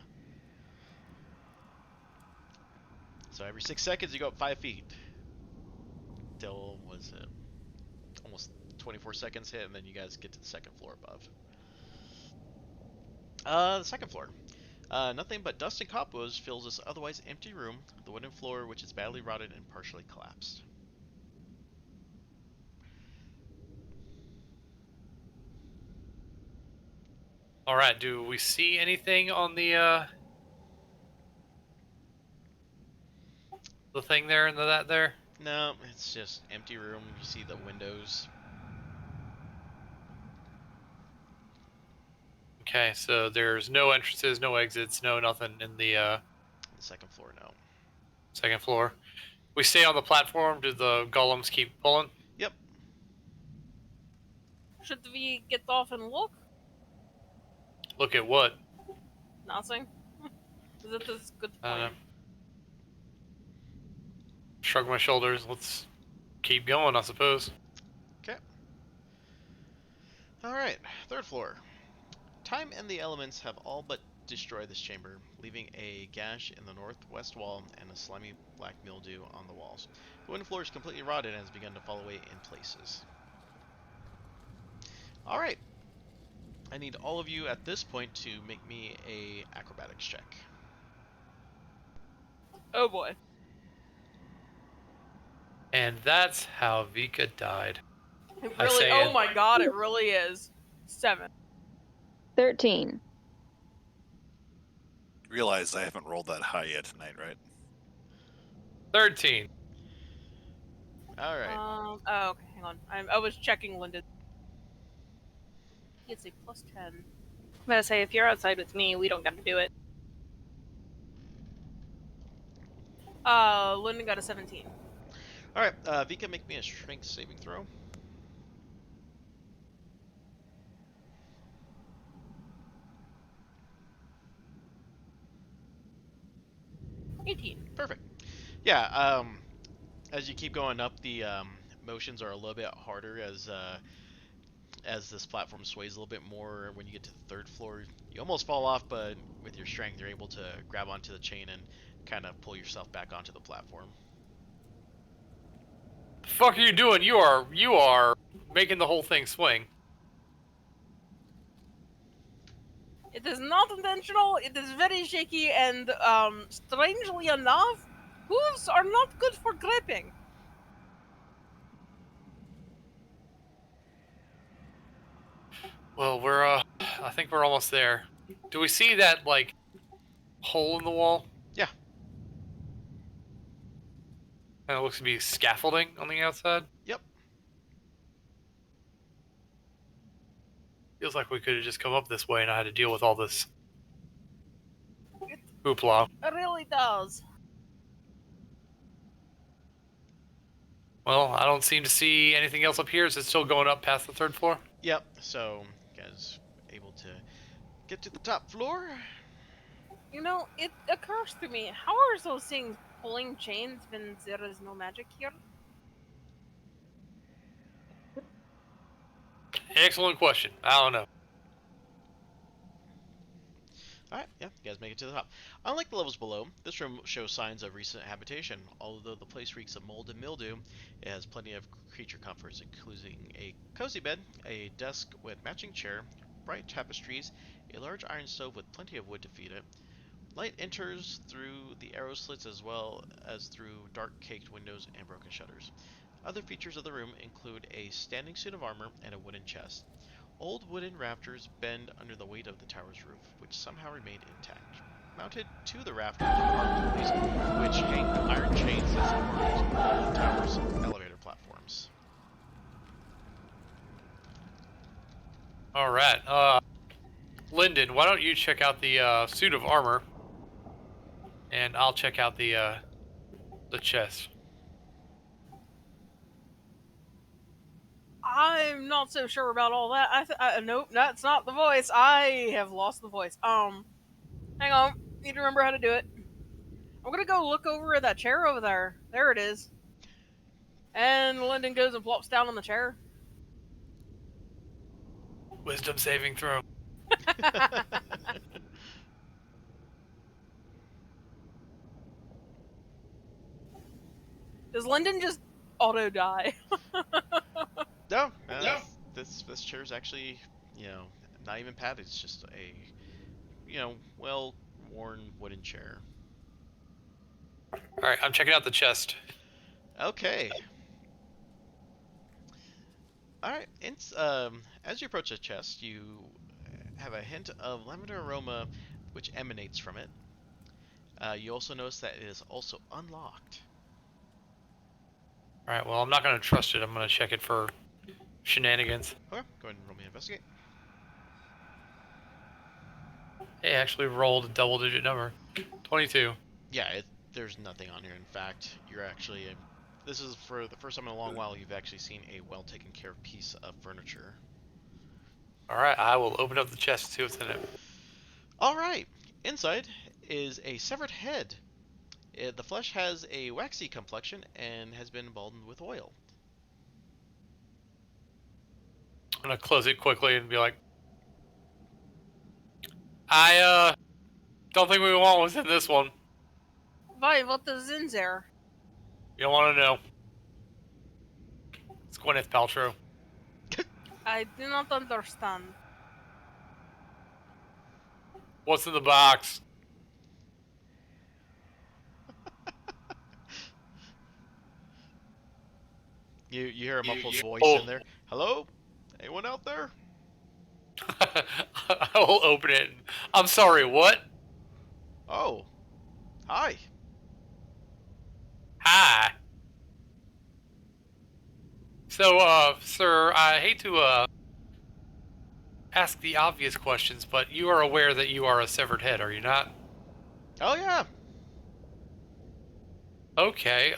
So every 6 seconds you go up 5 feet. Till was it almost 24 seconds hit, and then you guys get to the second floor above. The second floor. Nothing but dust and cobwebs fills this otherwise empty room, the wooden floor which is badly rotted and partially collapsed. All right. Do we see anything on the thing there and that there? No, it's just empty room. You see the windows. Okay, so there's no entrances, no exits, no nothing in the The second floor, no. second floor. We stay on the platform. Do the golems keep pulling? Yep. Should we get off and look? Look at what? Nothing. Is that this good I don't point? know. Shrug my shoulders. Let's keep going, I suppose. Okay. Alright, third floor. Time and the elements have all but destroyed this chamber, leaving a gash in the northwest wall and a slimy black mildew on the walls. The wooden floor is completely rotted and has begun to fall away in places. Alright. I need all of you at this point to make me a acrobatics check. Oh boy. And that's how Vika died. It I really. say Oh it. my god! It really is. 7. 13. Realize I haven't rolled that high yet tonight, right? 13. Alright. Oh, okay. Hang on. I was checking Lyndon. It's a +10. I'm gonna say, if you're outside with me, we don't got to do it. Lyndon got a 17. Alright, Vika, make me a strength saving throw. 18. Perfect. Yeah, as you keep going up, the motions are a little bit harder as this platform sways a little bit more. When you get to the third floor, you almost fall off, but with your strength, you're able to grab onto the chain and kind of pull yourself back onto the platform. The fuck are you doing? You are making the whole thing swing. It is not intentional. It is very shaky, and strangely enough, hooves are not good for gripping. Well, I think we're almost there. Do we see that, like, hole in the wall? Yeah. And it looks to be scaffolding on the outside. Yep. Feels like we could have just come up this way and I had to deal with all this hoopla. It really does. Well, I don't seem to see anything else up here. Is it still going up past the third floor? Yep. So, you guys able to get to the top floor? You know, it occurs to me, how are those things pulling chains when there is no magic here? Excellent question. I don't know. Alright, yeah, you guys make it to the top. Unlike the levels below, this room shows signs of recent habitation. Although the place reeks of mold and mildew, it has plenty of creature comforts, including a cozy bed, a desk with matching chair, bright tapestries, a large iron stove with plenty of wood to feed it. Light enters through the arrow slits as well as through dark caked windows and broken shutters. Other features of the room include a standing suit of armor and a wooden chest. Old wooden rafters bend under the weight of the tower's roof, which somehow remained intact. Mounted to the rafters are armed pulleys, which hang iron chains that support all the tower's elevator platforms. All right. Lyndon, why don't you check out the suit of armor, and I'll check out the chest. I'm not so sure about all that. Nope, that's not the voice. I have lost the voice. Hang on. Need to remember how to do it. I'm gonna go look over at that chair over there. There it is. And Lyndon goes and plops down on the chair. Wisdom saving throw. Does Lyndon just auto die? No, this chair's actually, not even padded. It's just a, well-worn wooden chair. All right, I'm checking out the chest. Okay. All right. As you approach the chest, you have a hint of lavender aroma which emanates from it. You also notice that it is also unlocked. All right, well, I'm not going to trust it. I'm going to check it for shenanigans. Okay, go ahead and roll me investigate. Hey, actually rolled a double-digit number. 22. Yeah, there's nothing on here. In fact, you're actually, this is for the first time in a long while you've actually seen a well taken care of piece of furniture. All right, I will open up the chest and see what's in it. All right, inside is a severed head. The flesh has a waxy complexion and has been embalmed with oil. I'm going to close it quickly and be like, I don't think we want what's in this one. Why, what is in there? You don't want to know. It's Gwyneth Paltrow. I do not understand. What's in the box? You hear a muffled voice Oh. in there. Hello? Anyone out there? I will open it. I'm sorry, what? Oh. Hi. Hi. So, sir, I hate to, ask the obvious questions, but you are aware that you are a severed head, are you not? Oh yeah. Okay,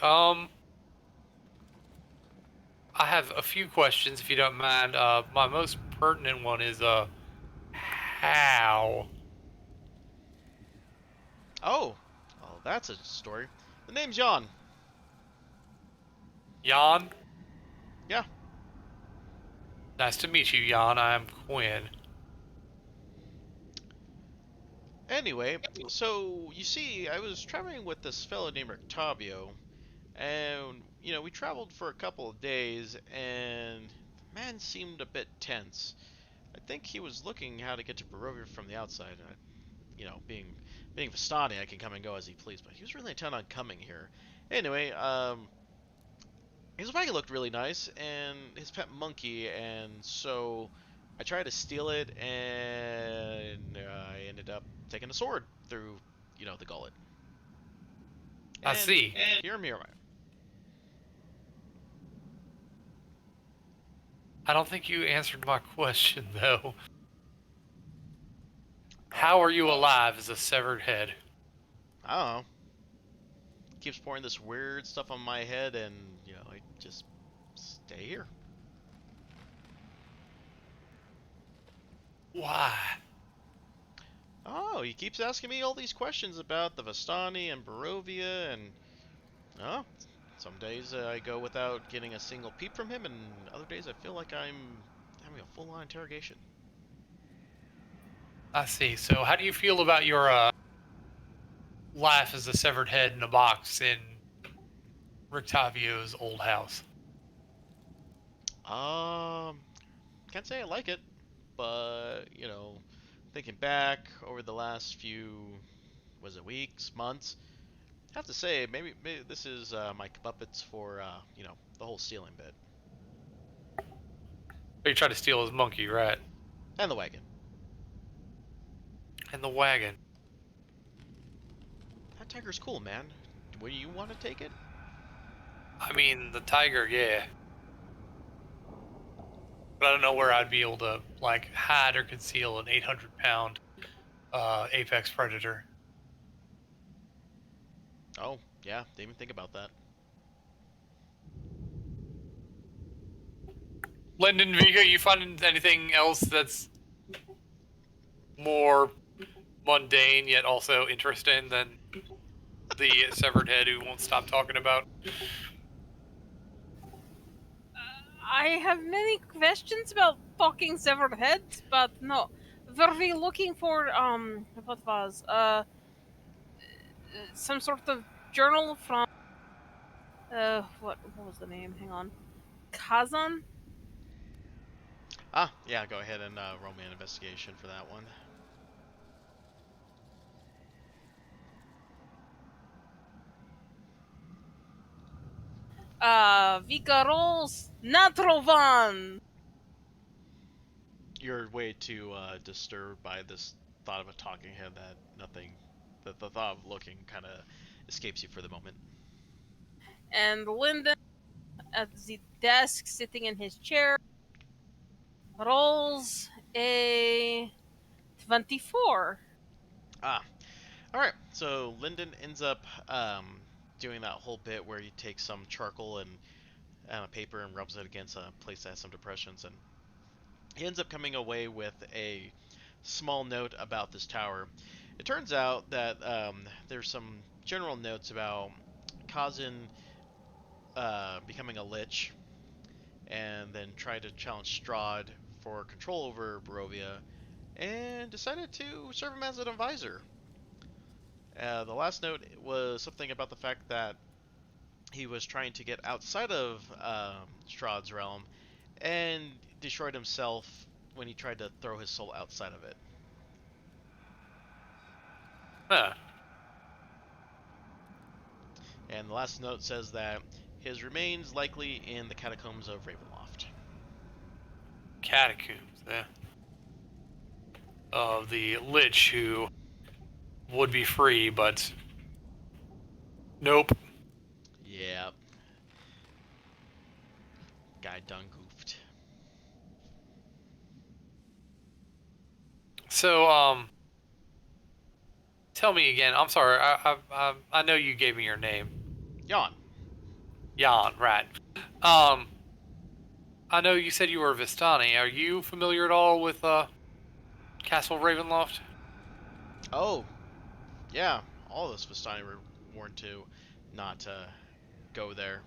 I have a few questions, if you don't mind. My most pertinent one is, how? Oh. Oh, that's a story. The name's Jan. Jan? Yeah. Nice to meet you, Jan. I'm Quinn. Anyway, so you see, I was traveling with this fellow named Octavio, and we traveled for a couple of days, and the man seemed a bit tense. I think he was looking how to get to Barovia from the outside. Being Vistani, I can come and go as he pleased, but he was really intent on coming here. Anyway, his wagon looked really nice, and his pet monkey, and so I tried to steal it, and I ended up taking a sword through, the gullet. I see. Here, Miramar. I don't think you answered my question, though. How are you alive as a severed head? I don't know. Keeps pouring this weird stuff on my head, and I just stay here. Why? Oh, he keeps asking me all these questions about the Vistani and Barovia, and some days I go without getting a single peep from him, and other days I feel like I'm having a full-on interrogation. I see. So how do you feel about your life as a severed head in a box in Rictavio's old house? Can't say I like it, but thinking back over the last few, was it weeks, months, Have to say, maybe this is my comeuppance for the whole stealing bit But you tried to steal his monkey, right? and the wagon. And the wagon. That tiger's cool, man. Would you want to take it? I mean, the tiger, yeah. But I don't know where I'd be able to like hide or conceal an 800-pound apex predator. Oh, yeah, didn't even think about that. Lyndon, Vika, you find anything else that's more mundane yet also interesting than the severed head who won't stop talking about? I have many questions about fucking severed heads, but no. Were we looking for what was some sort of journal from what was the name? Hang on, Kazan. Ah, yeah, go ahead and roll me an investigation for that one. Vika rolls natural one. You're way too disturbed by this thought of a talking head that the thought of looking kind of escapes you for the moment. And Lyndon at the desk, sitting in his chair, rolls a 24. Ah, all right. So Lyndon ends up doing that whole bit where he takes some charcoal and a paper and rubs it against a place that has some depressions, and he ends up coming away with a small note about this tower. It turns out that there's some general notes about Kazan becoming a lich, and then tried to challenge Strahd for control over Barovia, and decided to serve him as an advisor. The last note was something about the fact that he was trying to get outside of Strahd's realm and destroyed himself when he tried to throw his soul outside of it. Huh. And the last note says that his remains likely in the catacombs of Ravenloft. Catacombs, yeah. Of the lich who would be free, but nope. Yeah, guy done goofed. So, tell me again. I'm sorry. I know you gave me your name. Yawn. Jan, right? Um, I know you said you were Vistani. Are you familiar at all with Castle Ravenloft? Oh, yeah. All of us Vistani were warned to not go there.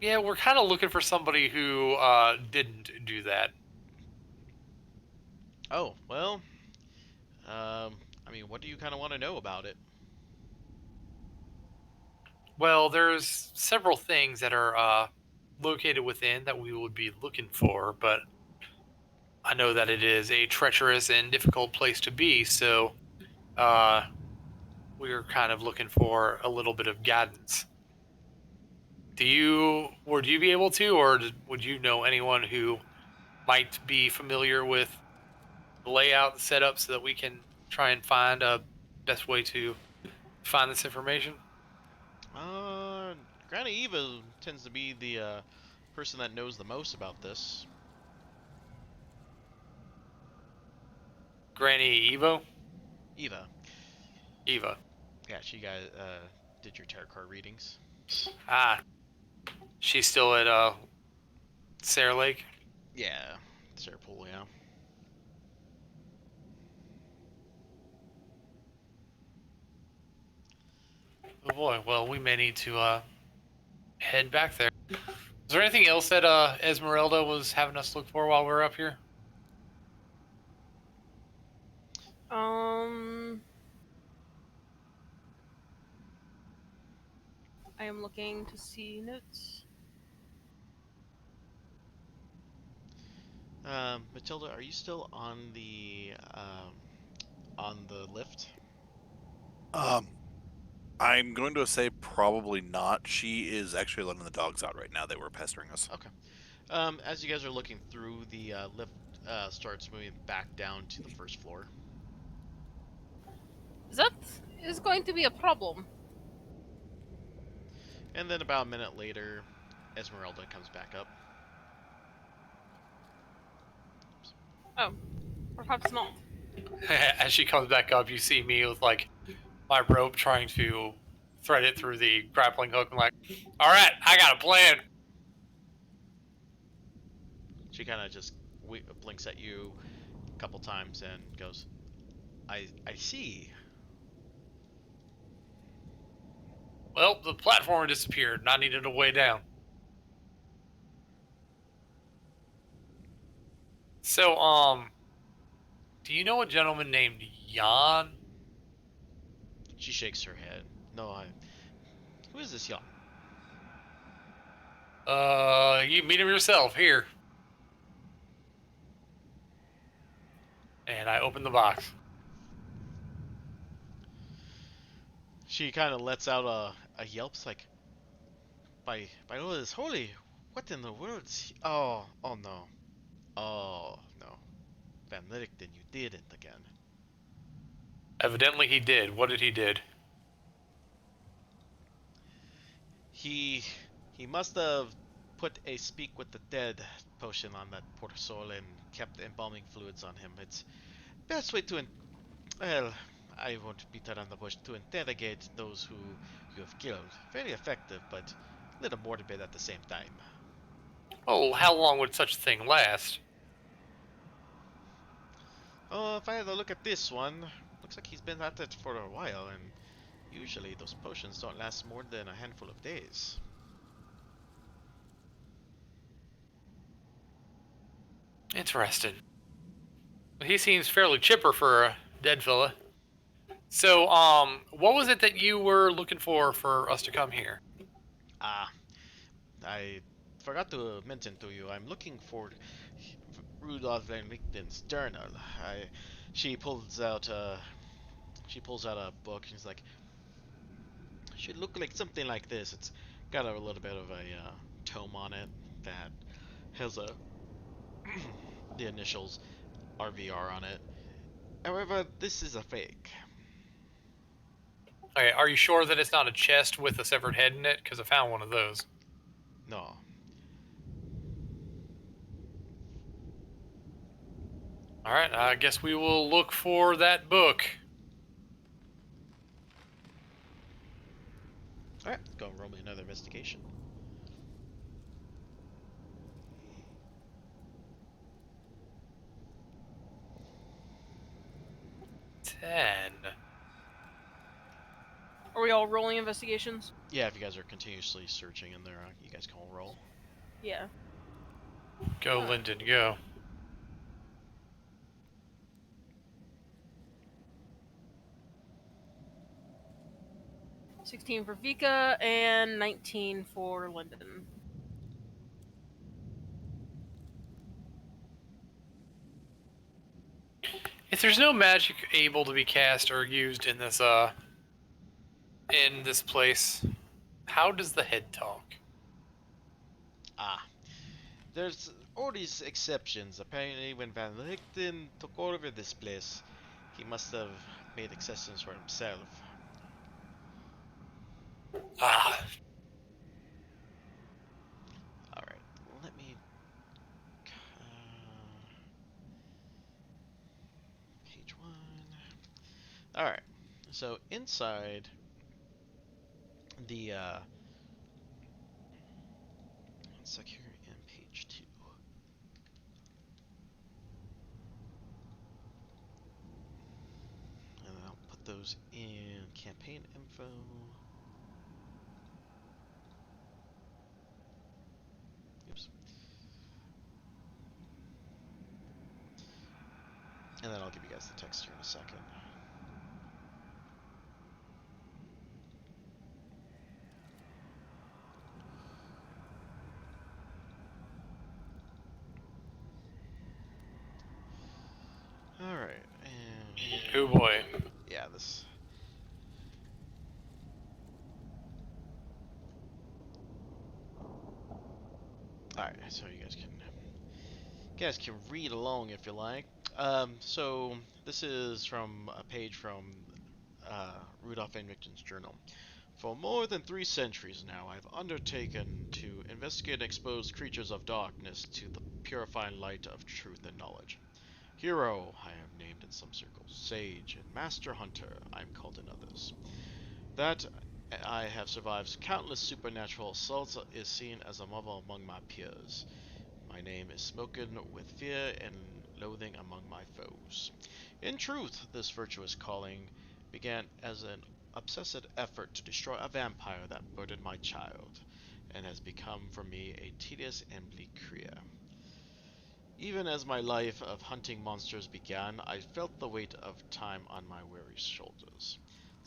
Yeah, we're kind of looking for somebody who didn't do that. Oh, well. I mean, what do you kind of want to know about it? Well, there's several things that are located within that we would be looking for, but I know that it is a treacherous and difficult place to be, so uh, we're kind of looking for a little bit of guidance. Would you be able to, or would you know anyone who might be familiar with the layout and setup so that we can try and find a best way to find this information? Uh, Granny Eva tends to be the person that knows the most about this. Granny Evo? Eva. Eva. Yeah, she did your tarot card readings. Ah, she's still at Sarah Lake. Yeah, Sarah Poole, yeah. Oh boy, well, we may need to head back there. Is there anything else that Esmeralda was having us look for while we were up here? Um, I am looking to see notes. Matilda, are you still on the lift? I'm going to say probably not. She is actually letting the dogs out right now. They were pestering us. Okay. As you guys are looking through, the lift starts moving back down to the first floor. That is going to be a problem. And then about a minute later, Esmeralda comes back up. Oh, perhaps not. As she comes back up, you see me with like my rope trying to thread it through the grappling hook. I'm like, all right, I got a plan. She kind of just blinks at you a couple times and goes, I see. Well, the platform disappeared and I needed a way down. So, do you know a gentleman named Jan? She shakes her head. No, who is this Jan? You meet him yourself here. And I open the box. She kind of lets out a yelp, like, by all that is holy, what in the world? Oh no, oh no, Van Lichten, you did it again. Evidently he did. What did he did? He he must have put a speak with the dead potion on that poor soul and kept embalming fluids on him. It's best way to well, I won't beat around the bush, to interrogate those who you have killed. Very effective, but a little morbid at the same time. Oh, how long would such a thing last? Oh, if I had a look at this one, looks like he's been at it for a while, and usually those potions don't last more than a handful of days. Interesting. He seems fairly chipper for a dead fella. So, what was it that you were looking for us to come here? Ah, I forgot to mention to you, I'm looking for Rudolf van Richten's journal. She pulls out a book. She's like, should look like something like this. It's got a little bit of a tome on it that has a the initials RVR on it. However, this is a fake. Okay, are you sure that it's not a chest with a severed head in it? Because I found one of those. No. Alright, I guess we will look for that book. Alright, go and roll me another investigation. Ten. Are we all rolling investigations? Yeah, if you guys are continuously searching in there, you guys can all roll. Yeah. Go, Lyndon, go. — 16 for Vika and 19 for Lyndon. If there's no magic able to be cast or used in this place, how does the head talk? Ah, there's all these exceptions. Apparently, when Van Lichten took over this place, he must have made exceptions for himself. Ah, Alright, let me... page 1... Alright, so inside the... one sec here, and page 2. And I'll put those in campaign info. Oops. And then I'll give you guys the text here in a second. Alright, and... oh boy. yeah, this... Alright, so you guys can read along if you like. So this is from a page from Rudolf Invicton's journal. For more than 3 centuries now, I've undertaken to investigate and expose creatures of darkness to the purifying light of truth and knowledge. Hero, I am named in some circles. Sage and Master Hunter, I am called in others. That I have survived countless supernatural assaults is seen as a marvel among my peers. My name is spoken with fear and loathing among my foes. In truth, this virtuous calling began as an obsessive effort to destroy a vampire that murdered my child, and has become for me a tedious and bleak career. Even as my life of hunting monsters began, I felt the weight of time on my weary shoulders.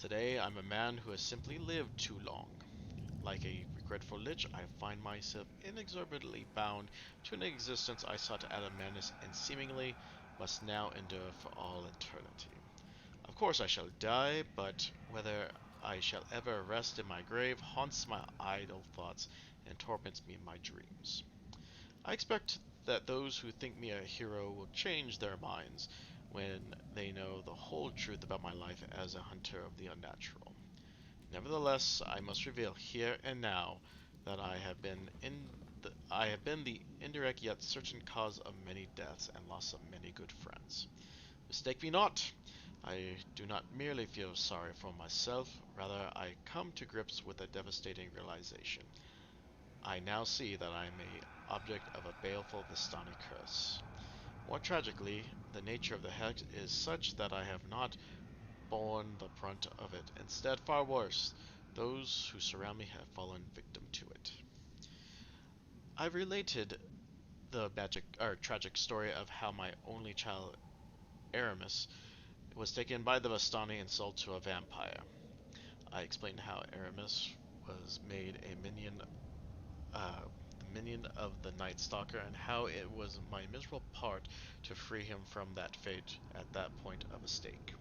Today, I'm a man who has simply lived too long. Like a regretful lich, I find myself inexorably bound to an existence I sought out of madness and seemingly must now endure for all eternity. Of course I shall die, but whether I shall ever rest in my grave haunts my idle thoughts and torments me in my dreams. I expect that those who think me a hero will change their minds when they know the whole truth about my life as a hunter of the unnatural. Nevertheless, I must reveal here and now that I have been the indirect yet certain cause of many deaths and loss of many good friends. Mistake me not! I do not merely feel sorry for myself, rather I come to grips with a devastating realization. I now see that I am a object of a baleful Vistani curse. More tragically, the nature of the hex is such that I have not borne the brunt of it. Instead, far worse, those who surround me have fallen victim to it. I've related the tragic story of how my only child, Aramis, was taken by the Vistani and sold to a vampire. I explained how Aramis was made a minion of the Night Stalker, and how it was my miserable part to free him from that fate at that point of a stake.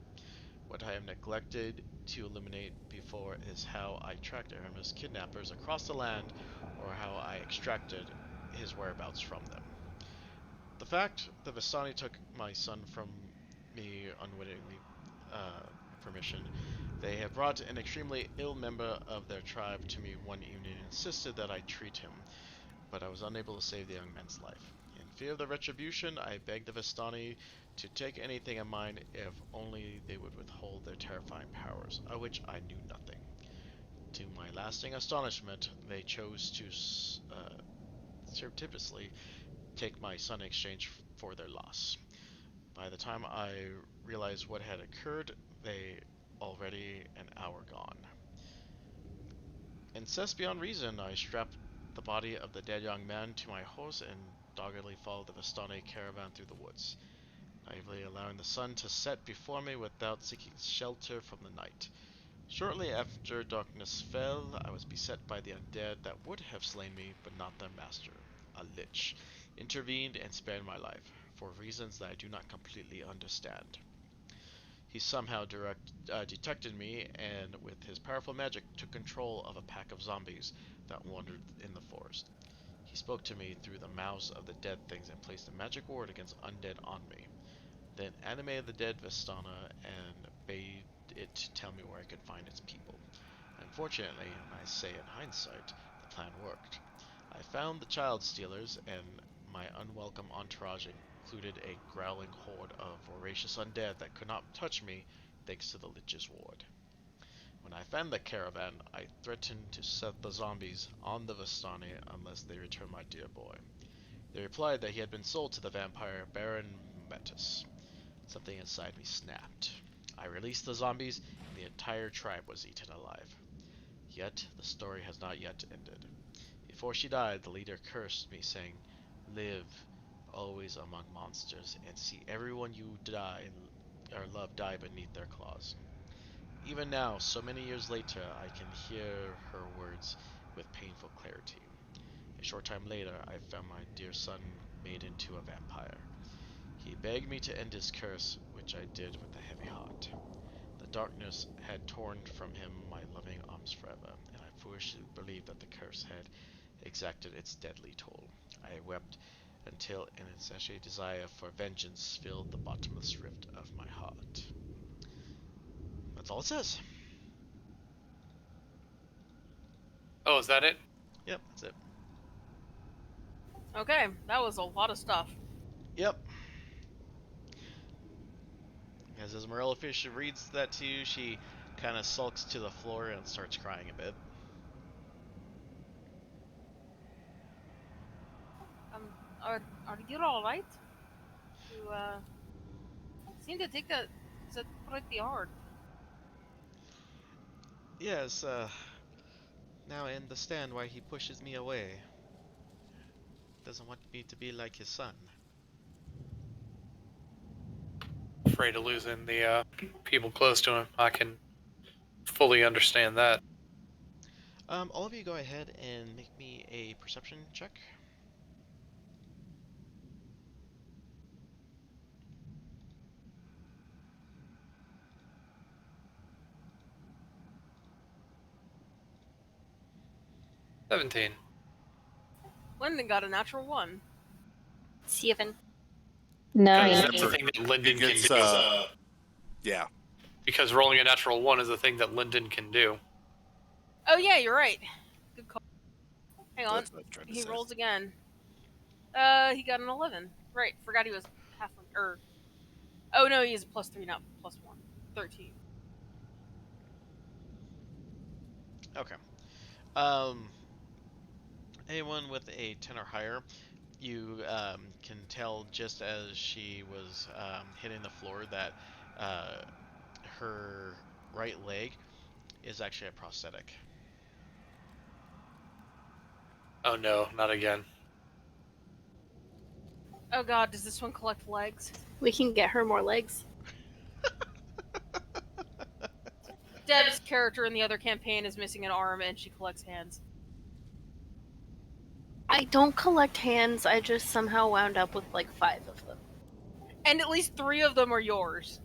What I have neglected to illuminate before is how I tracked Aramis' kidnappers across the land, or how I extracted his whereabouts from them. The fact that Vistani took my son from me unwittingly permission, they have brought an extremely ill member of their tribe to me one evening and insisted that I treat him, but I was unable to save the young man's life. In fear of the retribution, I begged the Vistani to take anything of mine if only they would withhold their terrifying powers, of which I knew nothing. To my lasting astonishment, they chose to surreptitiously take my son in exchange for their loss. By the time I realized what had occurred, they already an hour gone. Incensed beyond reason, I strapped the body of the dead young man to my horse and doggedly followed the Vistani caravan through the woods, naively allowing the sun to set before me without seeking shelter from the night. Shortly after darkness fell, I was beset by the undead that would have slain me, but not their master. A lich intervened and spared my life, for reasons that I do not completely understand. He somehow detected me, and with his powerful magic took control of a pack of zombies that wandered in the forest. He spoke to me through the mouths of the dead things and placed a magic ward against undead on me, then animated the dead Vistana and bade it tell me where I could find its people. Unfortunately, and I say in hindsight, the plan worked. I found the child stealers, and my unwelcome entourage included a growling horde of voracious undead that could not touch me thanks to the Lich's ward. When I found the caravan, I threatened to set the zombies on the Vistani unless they returned my dear boy. They replied that he had been sold to the vampire Baron Metis. Something inside me snapped. I released the zombies, and the entire tribe was eaten alive. Yet, the story has not yet ended. Before she died, the leader cursed me, saying, "Live always among monsters, and see everyone you die or love die beneath their claws." Even now, so many years later, I can hear her words with painful clarity. A short time later, I found my dear son made into a vampire. He begged me to end his curse, which I did with a heavy heart. The darkness had torn from him my loving arms forever, and I foolishly believed that the curse had exacted its deadly toll. I wept until an insatiate desire for vengeance filled the bottomless rift of my heart. That's all it says. Oh, is that it? Yep, that's it. Okay, that was a lot of stuff. Yep. As Esmeralda Fisher reads that to you, she kind of sulks to the floor and starts crying a bit. Um, are you all right? You seem to take that pretty hard. Yes, now I understand why he pushes me away. Doesn't want me to be like his son. Afraid of losing the people close to him. I can fully understand that. All of you go ahead and make me a perception check. $17. Lyndon got a natural 1. 7. Because Nice. that's the Remember, thing that He Lyndon can gets, do. yeah. Because rolling a natural 1 is the thing that Lyndon can do. Oh yeah, you're right. Good call. Hang on. That's what I tried to He say. rolls again. He got an 11. Right, forgot he was halfling. Oh no, he's a +3, not +1. 13. Okay. Um, anyone with a 10 or higher, you can tell just as she was hitting the floor that her right leg is actually a prosthetic. Oh no, not again. Oh god, does this one collect legs? We can get her more legs. Deb's character in the other campaign is missing an arm and she collects hands. I don't collect hands, I just somehow wound up with like 5 of them. And at least 3 of them are yours.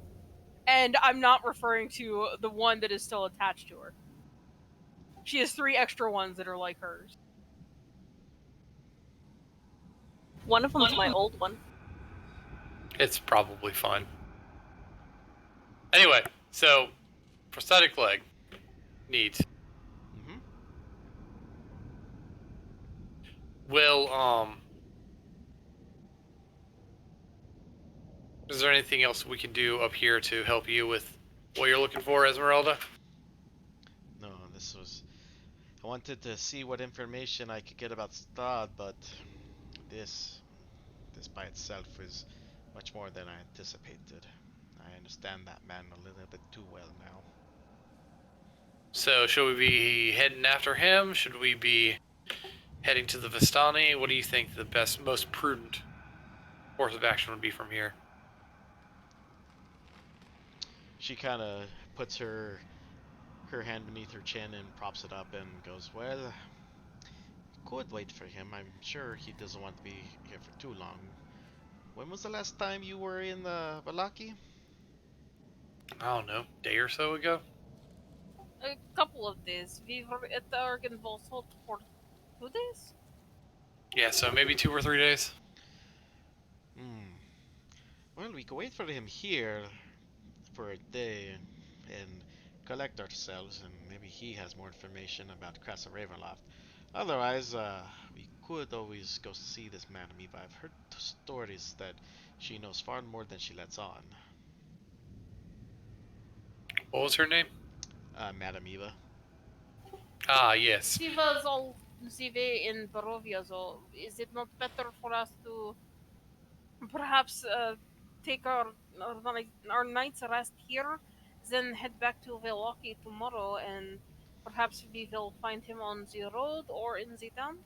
And I'm not referring to the one that is still attached to her. She has 3 extra ones that are like hers. One of them's my old one. It's probably fine. Anyway, so prosthetic leg. Neat. Mm-hmm. Will is there anything else we can do up here to help you with what you're looking for, Esmeralda? No, this was. I wanted to see what information I could get about Stad, but this, this by itself is much more than I anticipated. I understand that man a little bit too well now. So should we be heading after him? Should we be heading to the Vistani? What do you think the best, most prudent course of action would be from here? She kind of puts her hand beneath her chin and props it up and goes, "Well, could wait for him. I'm sure he doesn't want to be here for too long. When was the last time you were in the Valaki?" I don't know, day or so ago? A couple of days. We were at the Argon Vault for 2 days? Yeah, so maybe 2 or 3 days. Hmm. Well, we could wait for him here for a day and collect ourselves, and maybe he has more information about Krasa Ravenloft. Otherwise, we could always go see this Madame Eva. I've heard stories that she knows far more than she lets on. What was her name? Madame Eva. Ah, yes. She was all the way in Barovia, so is it not better for us to perhaps take our night's rest here, then head back to Velaki tomorrow, and perhaps we will find him on the road or in the town?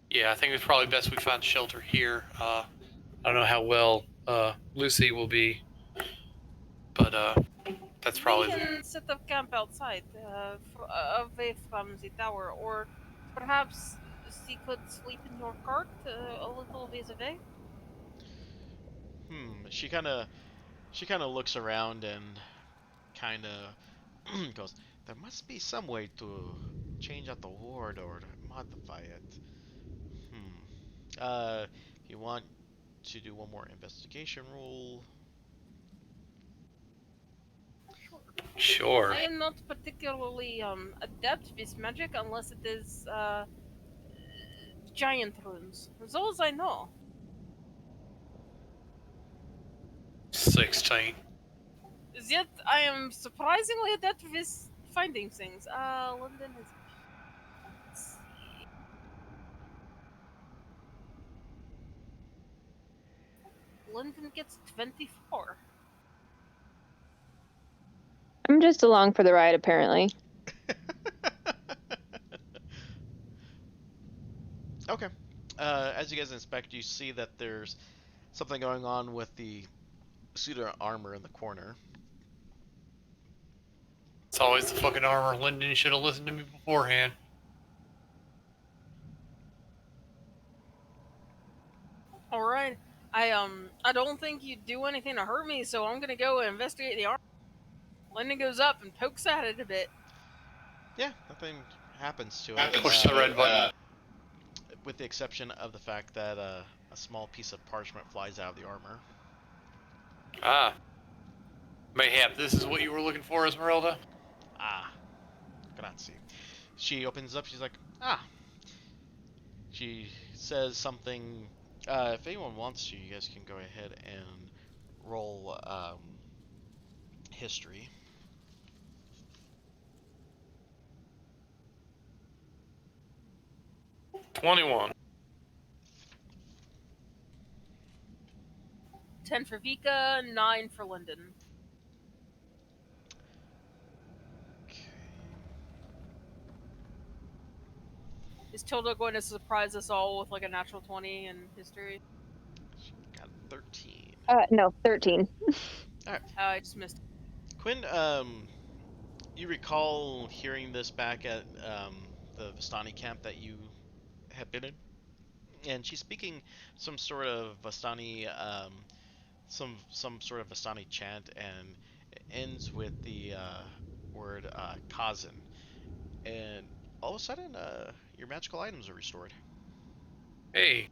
Yeah, I think it's probably best we find shelter here. I don't know how well Lucy will be, but that's probably We can set up camp outside, away from the tower, or perhaps she could sleep in your cart a little ways away. She kind of looks around and kind of goes, "There must be some way to change out the ward, or modify it. If you want to do one more investigation roll. Sure. I am not particularly adept with magic unless it is giant runes. Those I know. 16. Yet I am surprisingly adept with finding things. London is. Let's see. London gets 24. I'm just along for the ride, apparently. Okay. As you guys inspect, you see that there's something going on with the suit of armor in the corner. It's always the fucking armor. Lyndon, you should have listened to me beforehand. All right. I don't think you'd do anything to hurt me, so I'm gonna go investigate the armor. London goes up and pokes at it a bit. Yeah, nothing happens to it. Push the red button. With the exception of the fact that a small piece of parchment flies out of the armor. Ah. Mayhap, this is what you were looking for, Esmeralda? Ah, grazie. She opens up. She's like, ah. She says something. If anyone wants to, you guys can go ahead and roll history. 21. 10 for Vika, 9 for London. Okay. Is Tilda going to surprise us all with like a natural 20 in history? She got 13. No, 13. I just missed. Quinn, you recall hearing this back at the Vistani camp that you had been in, and she's speaking some sort of Vistani, some sort of Vistani chant, and it ends with the word Kazan, and all of a sudden, your magical items are restored. Hey.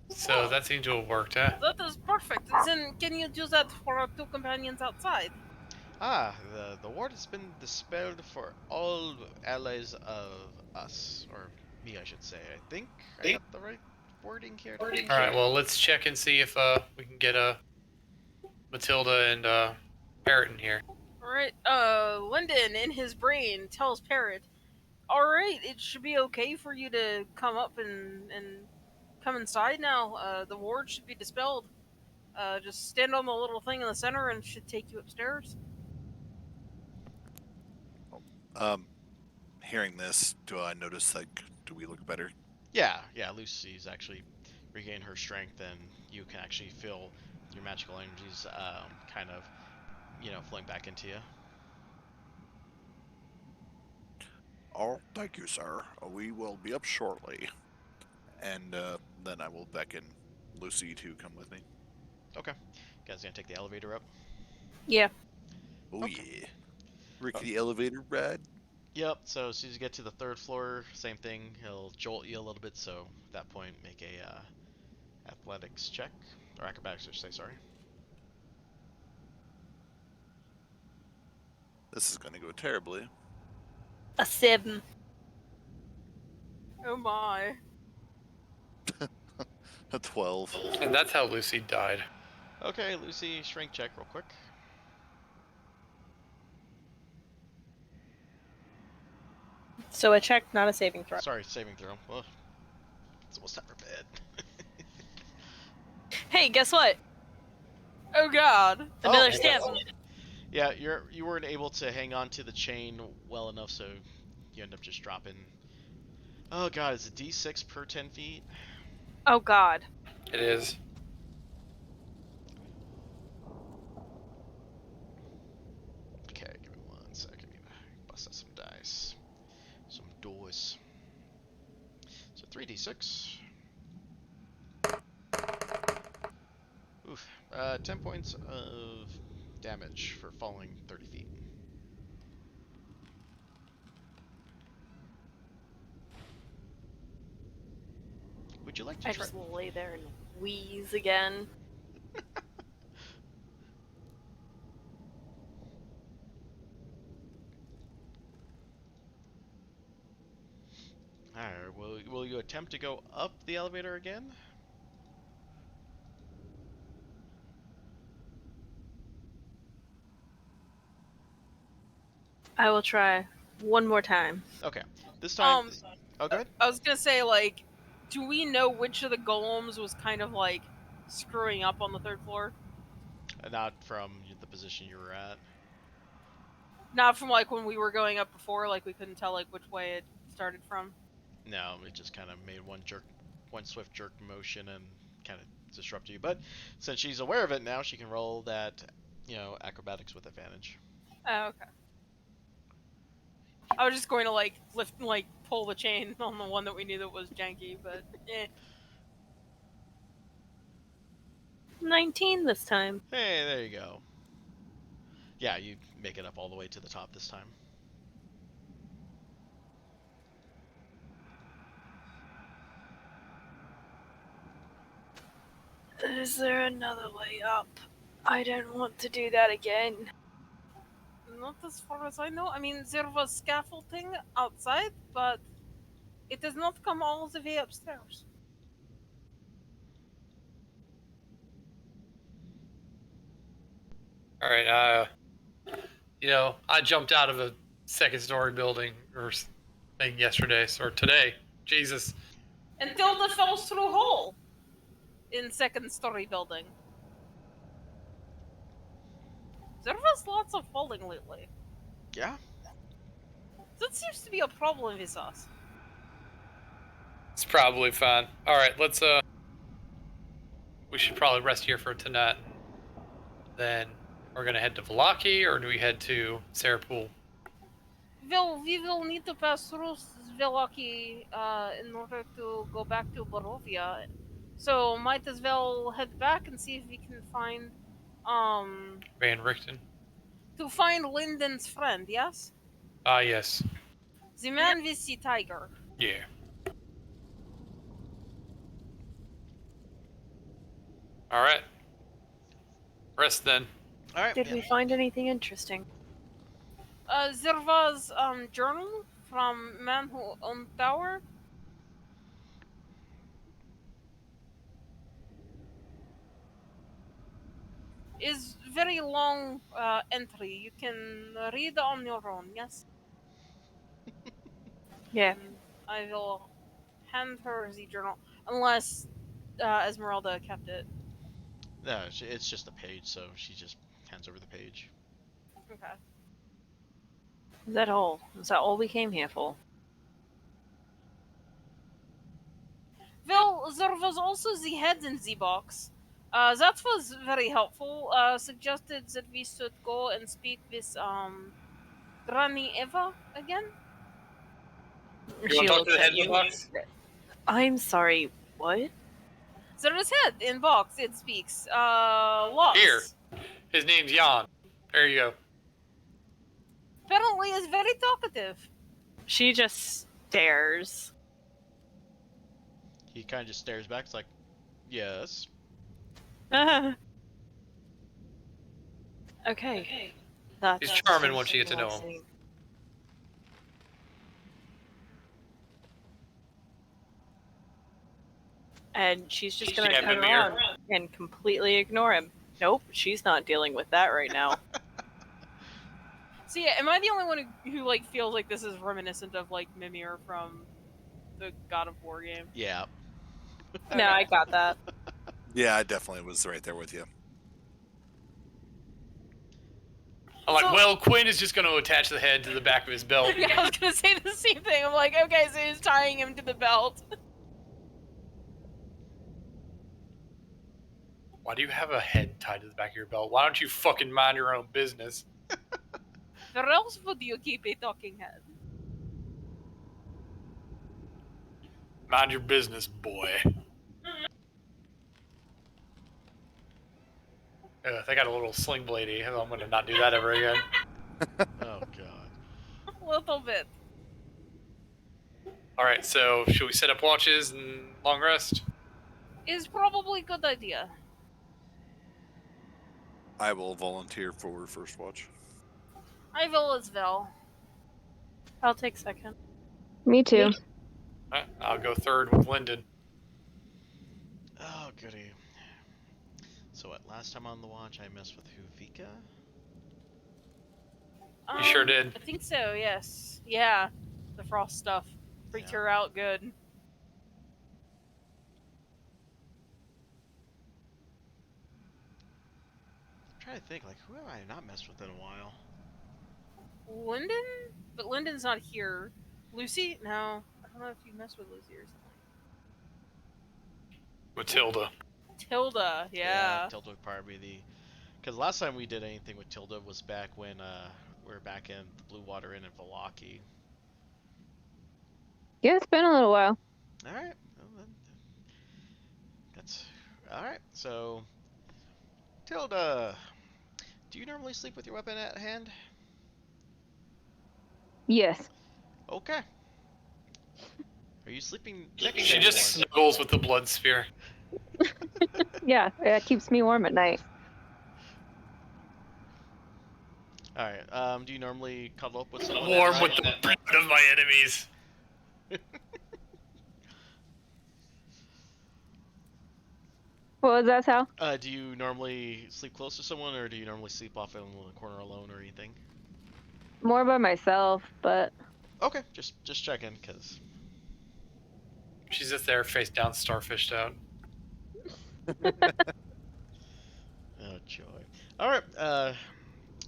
So that seemed to have worked, huh? That is perfect. Then can you do that for our 2 companions outside? The ward has been dispelled for all allies of us, or me, I should say. I think I got the right wording here. Alright, well, let's check and see if we can get Matilda and Parrot in here. Alright, Lyndon in his brain tells Parrot, alright, it should be okay for you to come up and come inside now. The ward should be dispelled. Just stand on the little thing in the center and it should take you upstairs. Hearing this, do I notice, like, do we look better? Yeah, Lucy's actually regained her strength, and you can actually feel your magical energies kind of, flowing back into you. Oh, thank you, sir. We will be up shortly. And then I will beckon Lucy to come with me. Okay. You guys gonna take the elevator up? Yeah. Oh, Okay. yeah. Rickety elevator ride. Yep, so as soon as you get to the 3rd floor, same thing. He'll jolt you a little bit, so at that point, make a athletics check. Or acrobatics, I should say, sorry. This is going to go terribly. A 7. Oh my. A 12. And that's how Lucy died. Okay, Lucy, strength check real quick. So a check, not a saving throw. Sorry, saving throw. Ugh. It's almost time for bed. Hey, guess what? Oh god. Another Oh. stab. Yeah, you weren't able to hang on to the chain well enough, so you end up just dropping. Oh god, it's a d6 per 10 feet. Oh god. It is. Okay, give me 1 second. Bust out some dice. Some doors. So 3d6. Oof. 10 points of damage for falling 30 feet. you like to I try? just lay there and wheeze again. Alright, will you attempt to go up the elevator again? I will try one more time. Okay. This time. Um, Oh, go ahead. I was gonna say, like, do we know which of the golems was kind of like screwing up on the third floor? Not from the position you were at. Not from like when we were going up before, like we couldn't tell like which way it started from. No, it just kind of made one swift jerk motion and kind of disrupted you. But since she's aware of it now, she can roll that, acrobatics with advantage. Oh, okay. I was just going to like pull the chain on the one that we knew that was janky, but 19 this time. Hey, there you go. Yeah, you make it up all the way to the top this time. Is there another way up? I don't want to do that again. not as far as I know. I mean, there was scaffolding outside, but it does not come all the way upstairs. All right. I jumped out of a second-story building or thing yesterday or today. Jesus. Until the fell through hole in second story building. There was lots of falling lately. Yeah. That seems to be a problem with us. It's probably fine. All right, let's we should probably rest here for tonight. Then we're gonna head to Valaki, or do we head to Sarapool? Well, we will need to pass through Velaki in order to go back to Barovia. So might as well head back and see if we can find Van Richten. to find Lyndon's friend, yes? Ah, yes. The man with the tiger. Yeah. All right. Rest then. All right. Did we find anything interesting? There was journal from man who owned tower. Is very long entry. You can read on your own, yes? Yeah. And I will hand her the journal, unless Esmeralda kept it. No, it's just a page, so she just hands over the page. Okay. Is that all? Is that all we came here for? Well, there was also the head in the box. That was very helpful. Suggested that we should go and speak with Granny Eva again. You want to talk to the head of the box? I'm sorry, what? There is head in box. It speaks. Lots. Here. His name's Jan. There you go. Apparently, is very talkative. She just stares. He kind of just stares back. It's like, yes. Okay. That's He's charming once you get to know him. relaxing. And she's just gonna Snap turn him here. around and completely ignore him. Nope, she's not dealing with that right now. So yeah, am I the only one who like feels like this is reminiscent of like Mimir from the God of War game? Yeah. No, I got that. Yeah, I definitely was right there with you. I'm like, So- well, Quinn is just going to attach the head to the back of his belt. Yeah, I was gonna say the same thing. I'm like, okay, so he's tying him to the belt. Why do you have a head tied to the back of your belt? Why don't you fucking mind your own business? Where else would you keep a talking head? Mind your business, boy. They got a little sling bladey. I'm going to not do that ever again. Oh god. A little bit. All right, so should we set up watches and long rest? is probably a good idea. I will volunteer for first watch. I will as well. I'll take second. Me too. Alright, I'll go third with Lyndon. Oh, goody. So what? Last time on the watch, I messed with who? Vika? You sure did. I think so. Yes. Yeah. The frost stuff freaked Yeah. her out good. I'm trying to think, like, who have I not messed with in a while? Lyndon, but Lyndon's not here. Lucy? No, I don't know if you messed with Lucy or something. Matilda. Tilda. Yeah. Tilda would probably be the... Because last time we did anything with Tilda was back when we were back in the Blue Water Inn in Valaki. Yeah, it's been a little while. Alright. Well, then, that's... Alright, so... Tilda! Do you normally sleep with your weapon at hand? Yes. Okay. Are you sleeping next She to just anyone? snuggles with the blood spear. Yeah, that keeps me warm at night. Alright, do you normally cuddle up with someone Warm at with night? the blood of my enemies. What was that, Sal? Do you normally sleep close to someone, or do you normally sleep off in the corner alone or anything? More by myself, but Okay, just checking, because... She's just there, face down, starfished out. Oh, joy. Alright,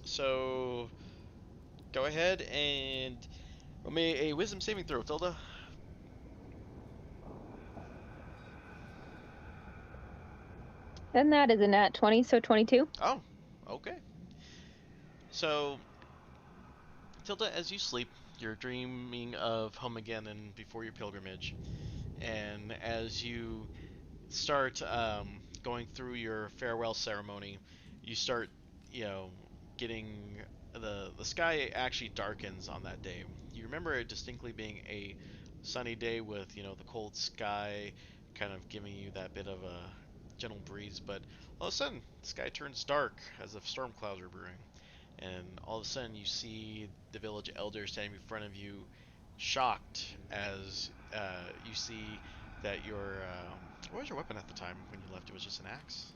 so... Go ahead and... roll me a wisdom saving throw, Tilda. then that is a nat 20, so 22. Oh, okay. So, Tilda, as you sleep, you're dreaming of home again and before your pilgrimage. And as you start going through your farewell ceremony, you start, you know, getting the sky actually darkens on that day. You remember it distinctly being a sunny day with, you know, the cold sky kind of giving you that bit of a gentle breeze, but all of a sudden the sky turns dark as if storm clouds are brewing. And all of a sudden you see the village elder standing in front of you, shocked as you see that your what was your weapon at the time when you left? It was just an axe.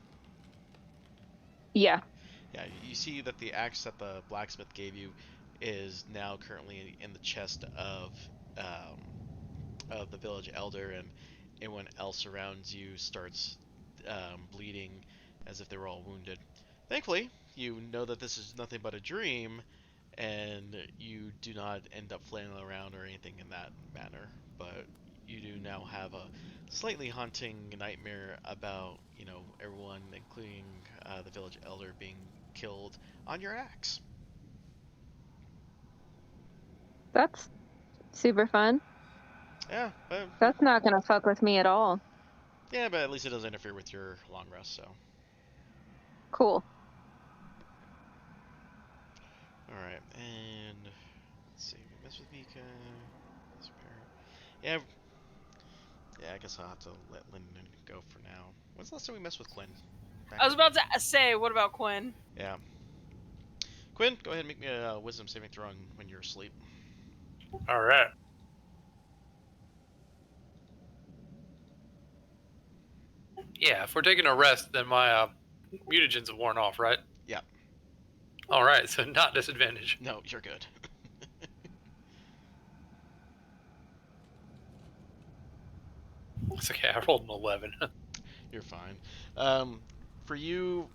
Yeah. Yeah, you see that the axe that the blacksmith gave you is now currently in the chest of the village elder, and anyone else around you starts bleeding as if they were all wounded. Thankfully, you know that this is nothing but a dream, and you do not end up flailing around or anything in that manner. But you do now have a slightly haunting nightmare about, you know, everyone, including the village elder, being killed on your axe. That's super fun. Yeah, That's not gonna fuck with me at all. yeah, but at least it doesn't interfere with your long rest. So, Cool. all right, and let's see, we mess with Vika. Yeah, yeah. I guess I'll have to let Lyndon go for now. When's the last time we messed with Quinn? I was about to say, what about Quinn? Yeah. Quinn, go ahead and make me a wisdom saving throw when you're asleep. Alright. Yeah, if we're taking a rest, then my mutagens have worn off, right? Yeah. Alright, so not disadvantage. No, you're good. It's okay, I rolled an 11. You're fine. For you,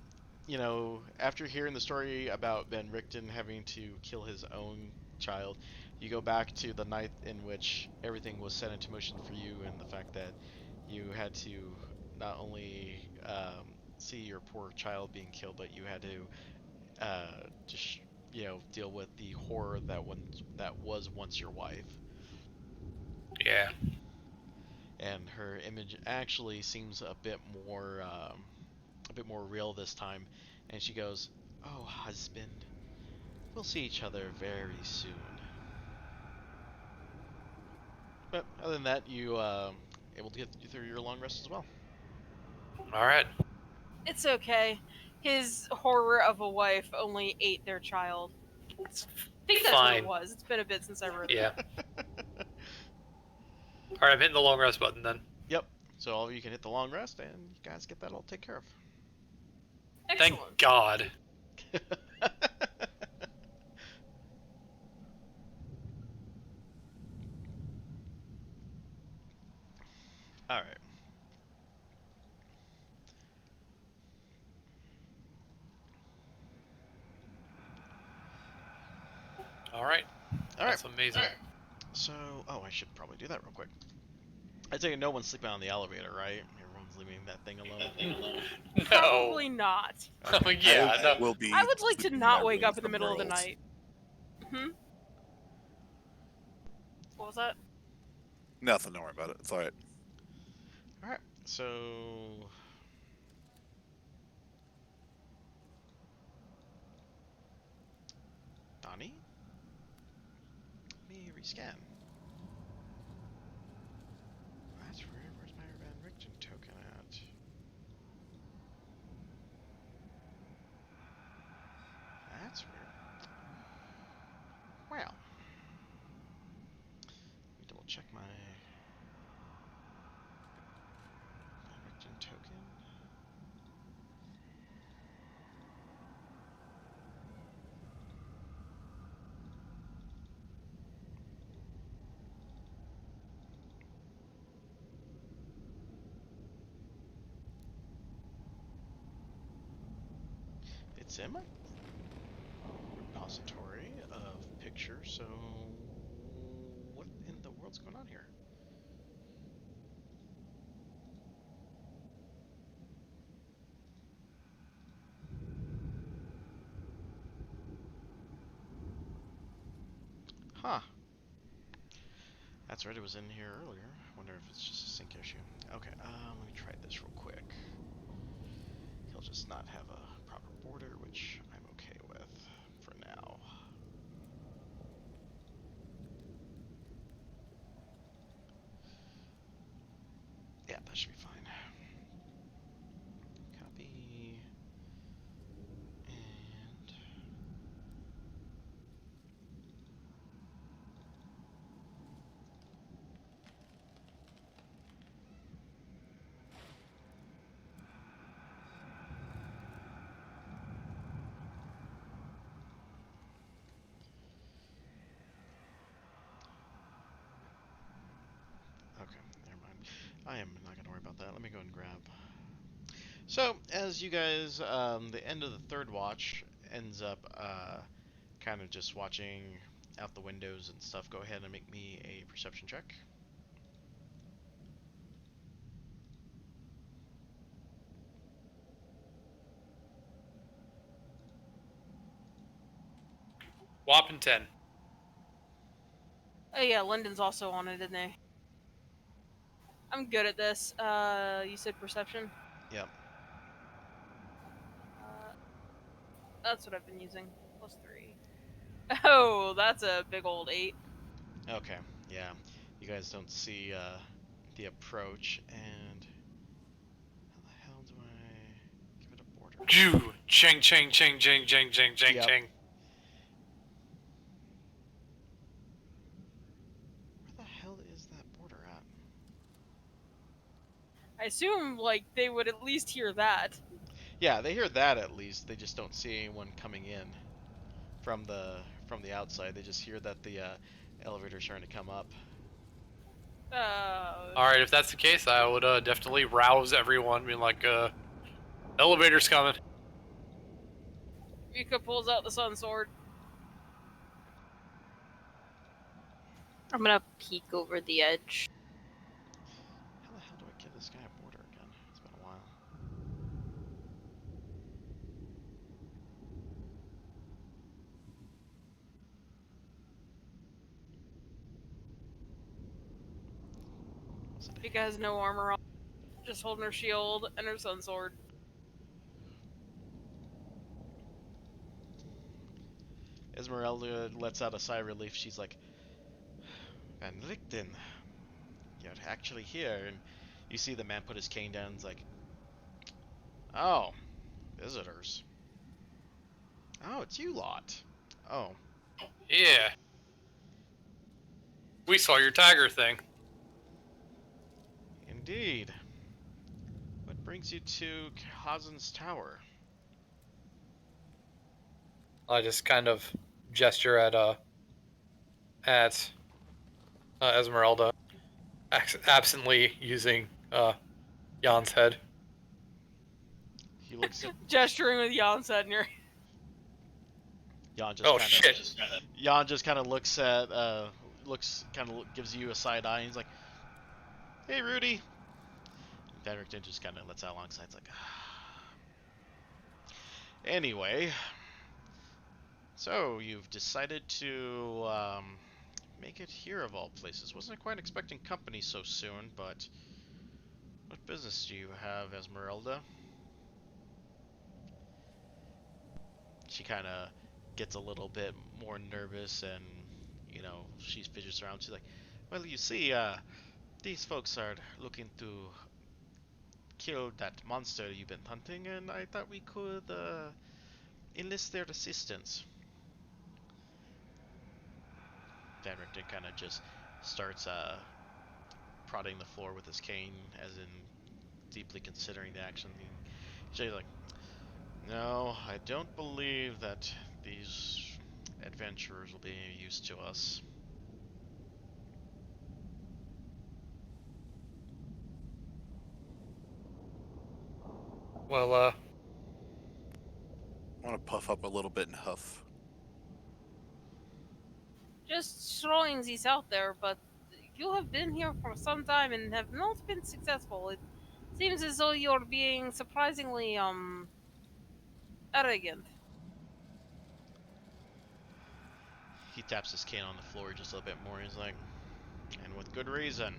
you know, after hearing the story about Ben Richten having to kill his own child, you go back to the night in which everything was set into motion for you, and the fact that you had to not only see your poor child being killed, but you had to just, you know, deal with the horror that was once your wife. Yeah. And her image actually seems a bit more real this time. And she goes, "Oh, husband, we'll see each other very soon." But other than that, you able to get through your long rest as well. All right. It's okay. His horror of a wife only ate their child. I think that's what it Fine. was. It's been a bit since I wrote Yeah. that. All right, I'm hitting the long rest button then. Yep. So all of you can hit the long rest, and you guys get that all taken care of. Thank Excellent. God. All right. All right. All right. That's amazing. So, oh, I should probably do that real quick. I take it no one's sleeping on the elevator, right? Everyone's leaving that thing alone. No. Probably not. Oh, yeah. I No. will be. I would like to sleeping in not my wake room up in the with middle of the girls. night. Hmm? What was that? Nothing. Don't worry about it. It's all right. All right. So, Donnie, let me rescan. That's weird. Where's my Van Richten token at? That's weird. Well, let me double check my Van Richten token. It's in my repository of pictures, so what in the world's going on here? Huh. That's right, it was in here earlier. Wonder if it's just a sync issue. Okay, let me try this real quick. He'll just not have a proper border, which I'm okay with for now. Yeah, that should be fine. Copy. And okay, never mind. I am not gonna worry about that. Let me go and grab. So, as you guys, the end of the third watch ends up kind of just watching out the windows and stuff. Go ahead and make me a perception check. Whopping 10. Oh yeah, Lyndon's also on it, isn't he? I'm good at this. You said perception? Yep. That's what I've been using. +3. Oh, that's a big old 8. Okay. Yeah. You guys don't see the approach, and how the hell do I give it a border? Jew. Ching, ching, ching, ching, ching, ching, ching, Yep. ching. Where the hell is that border at? I assume, like, they would at least hear that. Yeah, they hear that at least. They just don't see anyone coming in from the outside. They just hear that the elevator's trying to come up. All right, if that's the case, I would definitely rouse everyone, being like, elevator's coming. Rika pulls out the sun sword. I'm gonna peek over the edge. How the hell do I give this guy a border again? It's been a while. Was it Rika has no armor on. Just holding her shield and her sun sword. Esmeralda lets out a sigh of relief. She's like, Van Richten, you're actually here. And you see the man put his cane down. He's like, Oh, visitors. Oh, it's you lot. Oh, Yeah. We saw your tiger thing. indeed. What brings you to Hazen's Tower? I just kind of gesture at Esmeralda, absently using Jan's head. He looks at Gesturing with Jan Sedner. Jan. Just Oh kind of shit! Jan just kind of looks at gives you a side eye. And he's like, "Hey, Rudy." Benrickton just kind of lets out a long sigh. It's like, anyway. So you've decided to make it here of all places. Wasn't quite expecting company so soon, but what business do you have, Esmeralda? She kind of gets a little bit more nervous, and she fidgets around. She's like, "Well, you see, these folks are looking to kill that monster you've been hunting, and I thought we could enlist their assistance." Van Richten kind of just starts prodding the floor with his cane, as in deeply considering the action. She's like, "No, I don't believe that these adventurers will be any use to us." Well, I want to puff up a little bit and huff. Just throwing these out there, but you have been here for some time and have not been successful. It seems as though you're being surprisingly arrogant. He taps his cane on the floor just a little bit more. He's like, "And with good reason.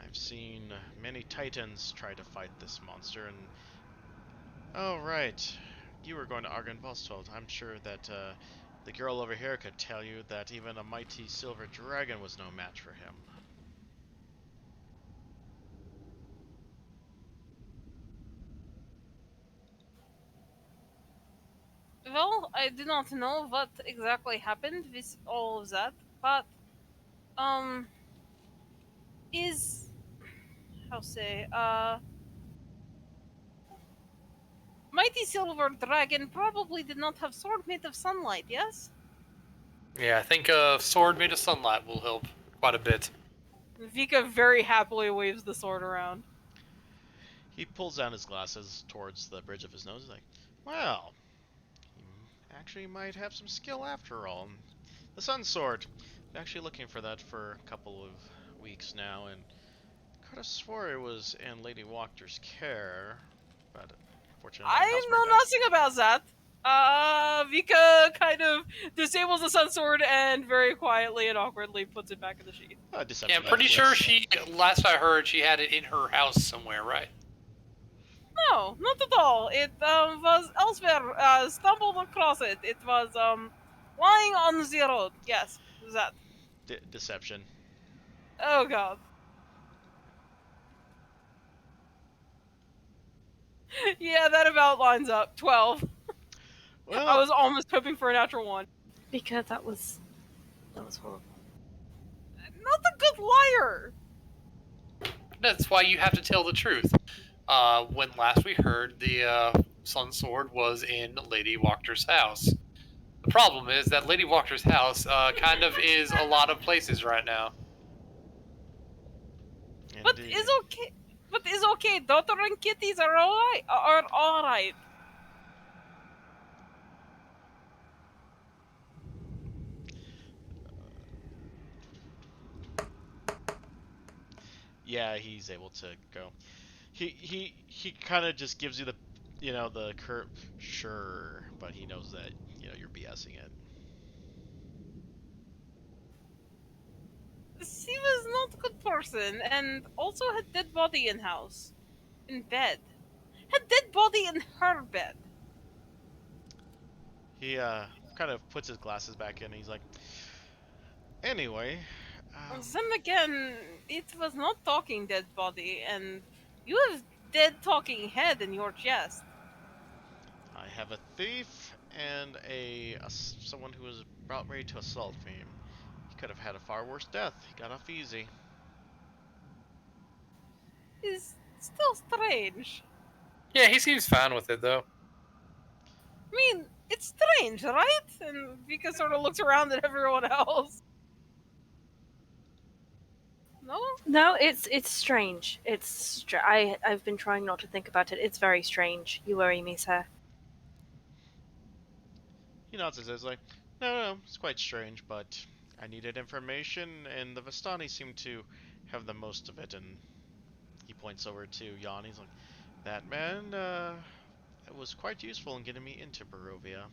I've seen many titans try to fight this monster, and oh right, you were going to Argynvostold. I'm sure that the girl over here could tell you that even a mighty silver dragon was no match for him." Well, I do not know what exactly happened with all of that, but um, is how say mighty silver dragon probably did not have sword made of sunlight. Yes. yeah, I think a sword made of sunlight will help quite a bit. Vika very happily waves the sword around. He pulls down his glasses towards the bridge of his nose. He's like, "Well, you actually might have some skill after all. The Sun Sword. Been actually looking for that for a couple of weeks now, and could have swore it was in Lady Walker's care, but unfortunately that house I burned know down." nothing about that. Vika kind of disables the sun sword and very quietly and awkwardly puts it back in the sheath. Yeah, Deception. I'm pretty yes. sure she. Last I heard, she had it in her house somewhere, right? No, not at all. It was elsewhere. Stumbled across it. It was lying on the road. Yes, that. Deception. Oh god. Yeah, that about lines up. 12. Well, I was almost hoping for a natural one. Because that was horrible. Not a good liar. That's why you have to tell the truth. When last we heard, the Sun Sword was in Lady Walker's house. The problem is that Lady Walker's house kind of is a lot of places right now. But indeed. it's okay. But it's okay. Daughter and kitties are alright. Are alright. Yeah, he's able to go. He kind of just gives you the curve. Sure, but he knows that you're BSing it. She was not a good person, and also had dead body in house, in bed. Had dead body in her bed. He kind of puts his glasses back in. And he's like, "Anyway, Then again, it was not talking dead body, and you have dead talking head in your chest. I have a thief and someone who was about ready to assault me. He could have had a far worse death. He got off easy. Is still strange. Yeah, he seems fine with it though. I mean, it's strange, right? And Vika sort of looks around at everyone else. No? No, it's strange. I've been trying not to think about it. It's very strange. You worry me, sir. He nods his head like, no, it's quite strange, but I needed information, and the Vistani seem to have the most of it, and he points over to Jan. He's like, that man, it was quite useful in getting me into Barovia.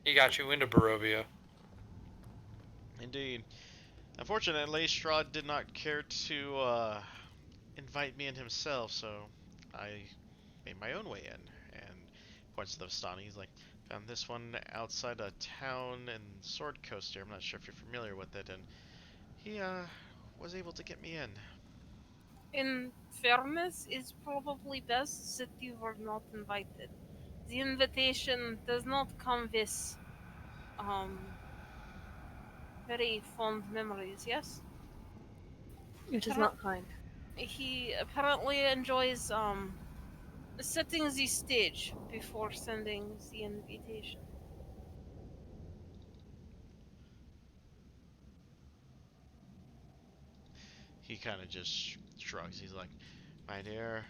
He got you into Barovia. Indeed. Unfortunately, Strahd did not care to invite me in himself, so I made my own way in. And points to the Vistani. He's like, found this one outside a town in Sword Coast here. I'm not sure if you're familiar with it, and he was able to get me in. In fairness, it's probably best that you were not invited. The invitation does not come with um very fond memories, yes? It is not kind. He apparently enjoys setting the stage before sending the invitation. He kind of just shrugs. He's like, my dear,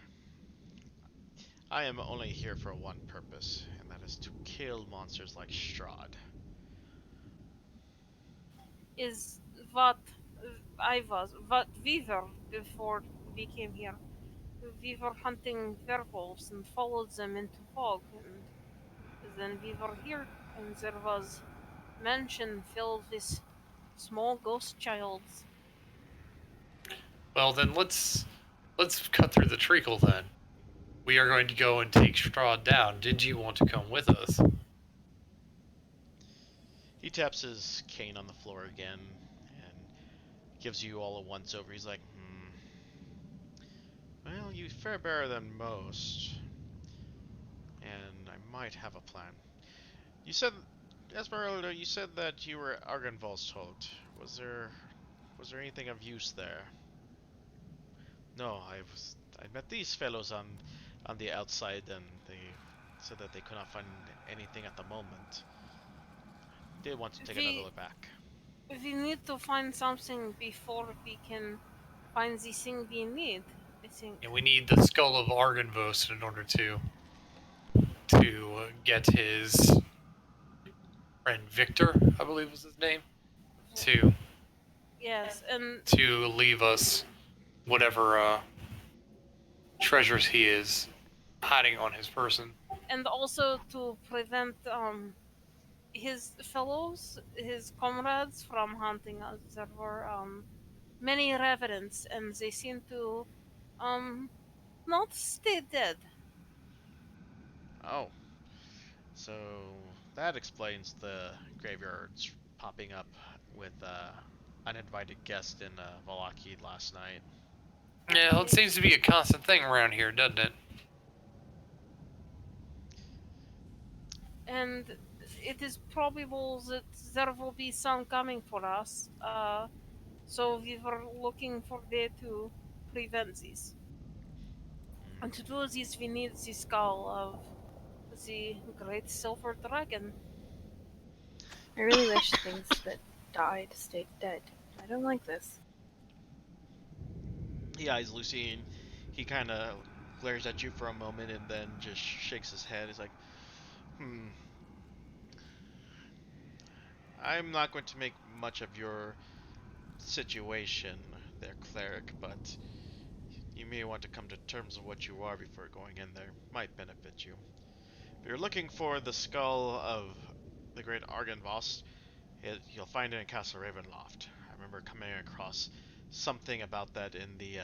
I am only here for one purpose, and that is to kill monsters like Strahd. Is what what we were before we came here. We were hunting werewolves and followed them into fog, and then we were here, and there was mansion filled with small ghost childs. Well, then let's cut through the treacle then. We are going to go and take Strahd down. Did you want to come with us? He taps his cane on the floor again and gives you all a once over. He's like, well, you fare better than most, and I might have a plan. You said, Esmeralda, you said that you were Argynvald's told. Was there anything of use there? No, I met these fellows on the outside, and they said that they could not find anything at the moment. They want to take another We look back. we need to find something before we can find the thing we need. I think. And we need the skull of Argynvost in order to get his friend Victor, I believe was his name, to Yes, and to leave us whatever treasures he is hiding on his person. also to prevent his fellows, his comrades, from hunting us. There were many revenants, and they seem to um not stay dead. Oh, so that explains the graveyards popping up with uninvited guest in Valaki last night. Yeah, well, it seems to be a constant thing around here, doesn't it? And it is probable that there will be some coming for us. So we were looking for way to prevent this. And to do this, we need the skull of the great silver dragon. I really wish things that died stayed dead. I don't like this. He eyes Lucy and he kind of glares at you for a moment and then just shakes his head. He's like, I'm not going to make much of your situation there, cleric, but you may want to come to terms with what you are before going in there. Might benefit you. If you're looking for the skull of the great Argynvost, you'll find it in Castle Ravenloft. I remember coming across something about that in the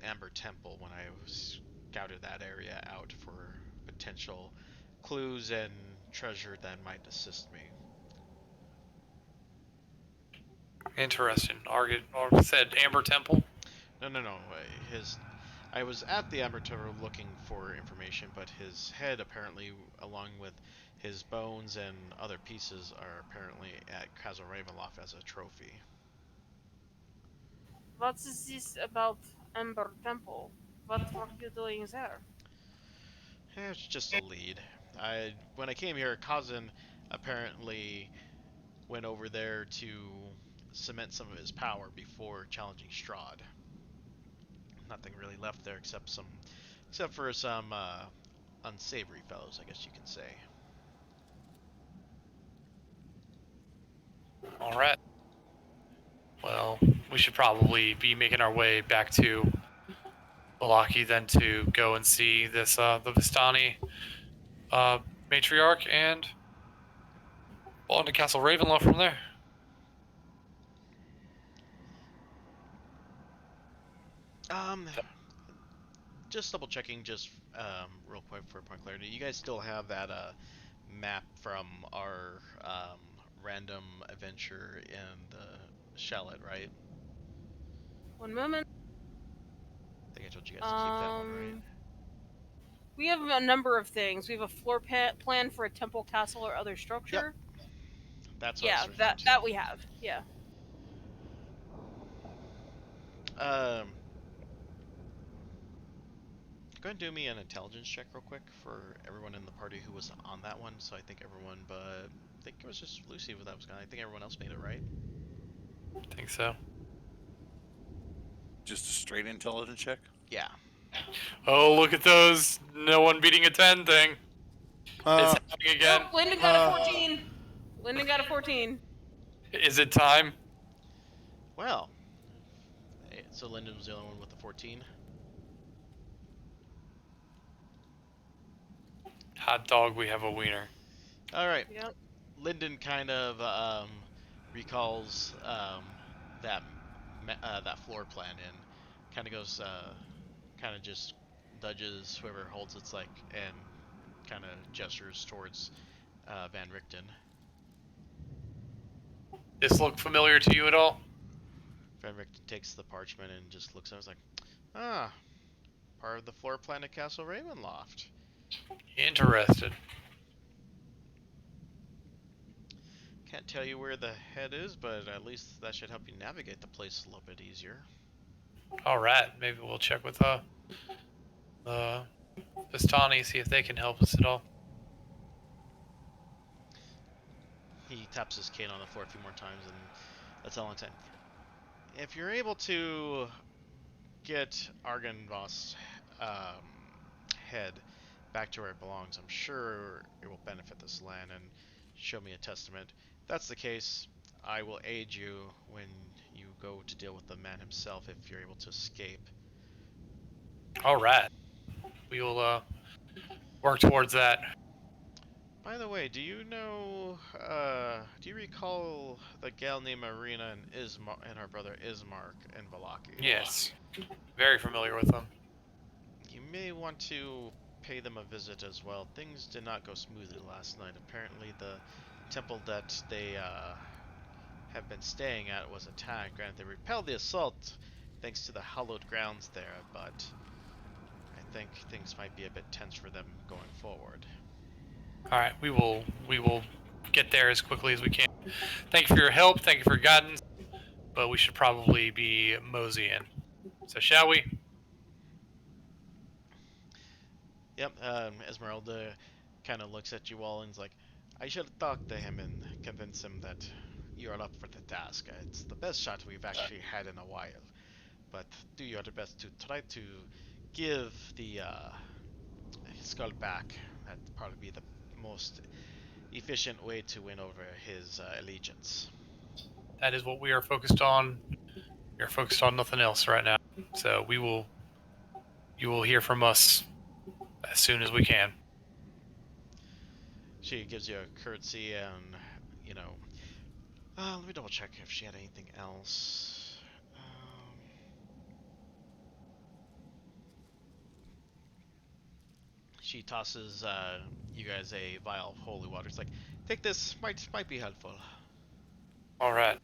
Amber Temple when I scouted that area out for potential clues and treasure that might assist me. Interesting. Arg said Amber Temple. No. I was at the Amber Temple looking for information, but his head apparently, along with his bones and other pieces, are apparently at Castle Ravenloft as a trophy. What is this about Ember Temple? What were you doing there? It's just a lead. When I came here, Kazan apparently went over there to cement some of his power before challenging Strahd. Nothing really left there except for some unsavory fellows, I guess you can say. All right. Well, we should probably be making our way back to Balaki then to go and see this the Vistani matriarch and on to Castle Ravenloft from there. Um, just double checking, just real quick for point clarity. You guys still have that map from our random adventure in the chalet, right? One moment. I think I told you guys to keep that one, right? We have a number of things. We have a floor plan for a temple, castle, or other structure. That's what I Yeah, was referring that we have. Yeah. to. Go ahead and do me an intelligence check real quick for everyone in the party who was on that one. So I think everyone, but I think it was just Lucy that was gone. I think everyone else made it, right? I think so. Just a straight intelligence check. Yeah. Oh, look at those! No one beating a 10 thing. It's happening again. Nope, Lyndon got a 14. Lyndon got a 14. Is it time? Well, so Lyndon was the only one with the 14. Hot dog, we have a wiener. All right. Yep. Lyndon kind of recalls that that floor plan and kind of goes, kind of just nudges whoever holds its like and kind of gestures towards Van Richten. This look familiar to you at all? Van Richten takes the parchment and just looks at it and is like, ah, part of the floor plan at Castle Ravenloft. Interested. Can't tell you where the head is, but at least that should help you navigate the place a little bit easier. All right, maybe we'll check with Vistani, see if they can help us at all. He taps his cane on the floor a few more times, and that's all in time. If you're able to get Argynvost's head back to where it belongs, I'm sure it will benefit this land and show me a testament. If that's the case, I will aid you when you go to deal with the man himself if you're able to escape. All right, we will work towards that. By the way, do you recall the gal named Marina and her brother Ismark in Valaki? Yes, very familiar with them. You may want to pay them a visit as well. Things did not go smoothly last night. Apparently the temple that they have been staying at was attacked. Granted, they repelled the assault thanks to the hallowed grounds there, but I think things might be a bit tense for them going forward. All right, we will get there as quickly as we can. Thank you for your help. Thank you for your guidance. But we should probably be moseying. So shall we? Yep. Esmeralda kind of looks at you all and is like, I should talk to him and convince him that you're up for the task. It's the best shot we've actually had in a while. But do your best to try to give the skull back. That'd probably be the most efficient way to win over his allegiance. That is what we are focused on. We are focused on nothing else right now. So you will hear from us as soon as we can. She gives you a curtsy and, let me double check if she had anything else. She tosses you guys a vial of holy water. It's like, take this, might be helpful. All right.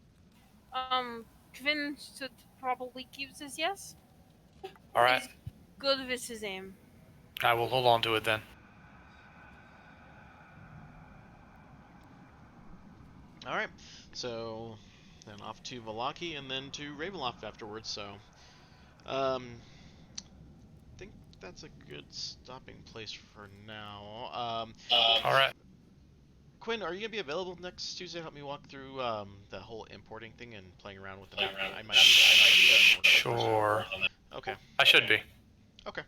Kvin should probably keep this, yes? All right, He's good with his aim. I will hold on to it then. All right. So then off to Valaki and then to Ravenloft afterwards. So, I think that's a good stopping place for now. All right. Quinn, are you gonna be available next Tuesday? Help me walk through the whole importing thing and playing around with the map. I might need more coverage. Sure. Okay. I should be. Okay.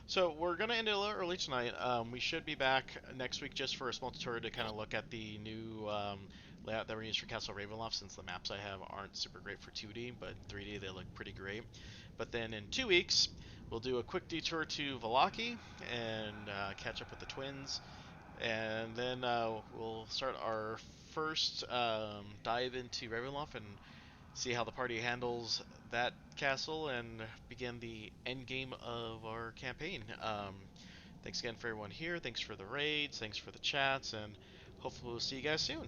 So we're gonna end it a little early tonight. We should be back next week just for a small tutorial to kind of look at the new layout that we're using for Castle Ravenloft, since the maps I have aren't super great for 2D, but 3D they look pretty great. But then in 2 weeks, we'll do a quick detour to Valaki and catch up with the twins, and then we'll start our first dive into Ravenloft and see how the party handles that castle and begin the end game of our campaign. Thanks again for everyone here. Thanks for the raids. Thanks for the chats, and hopefully we'll see you guys soon.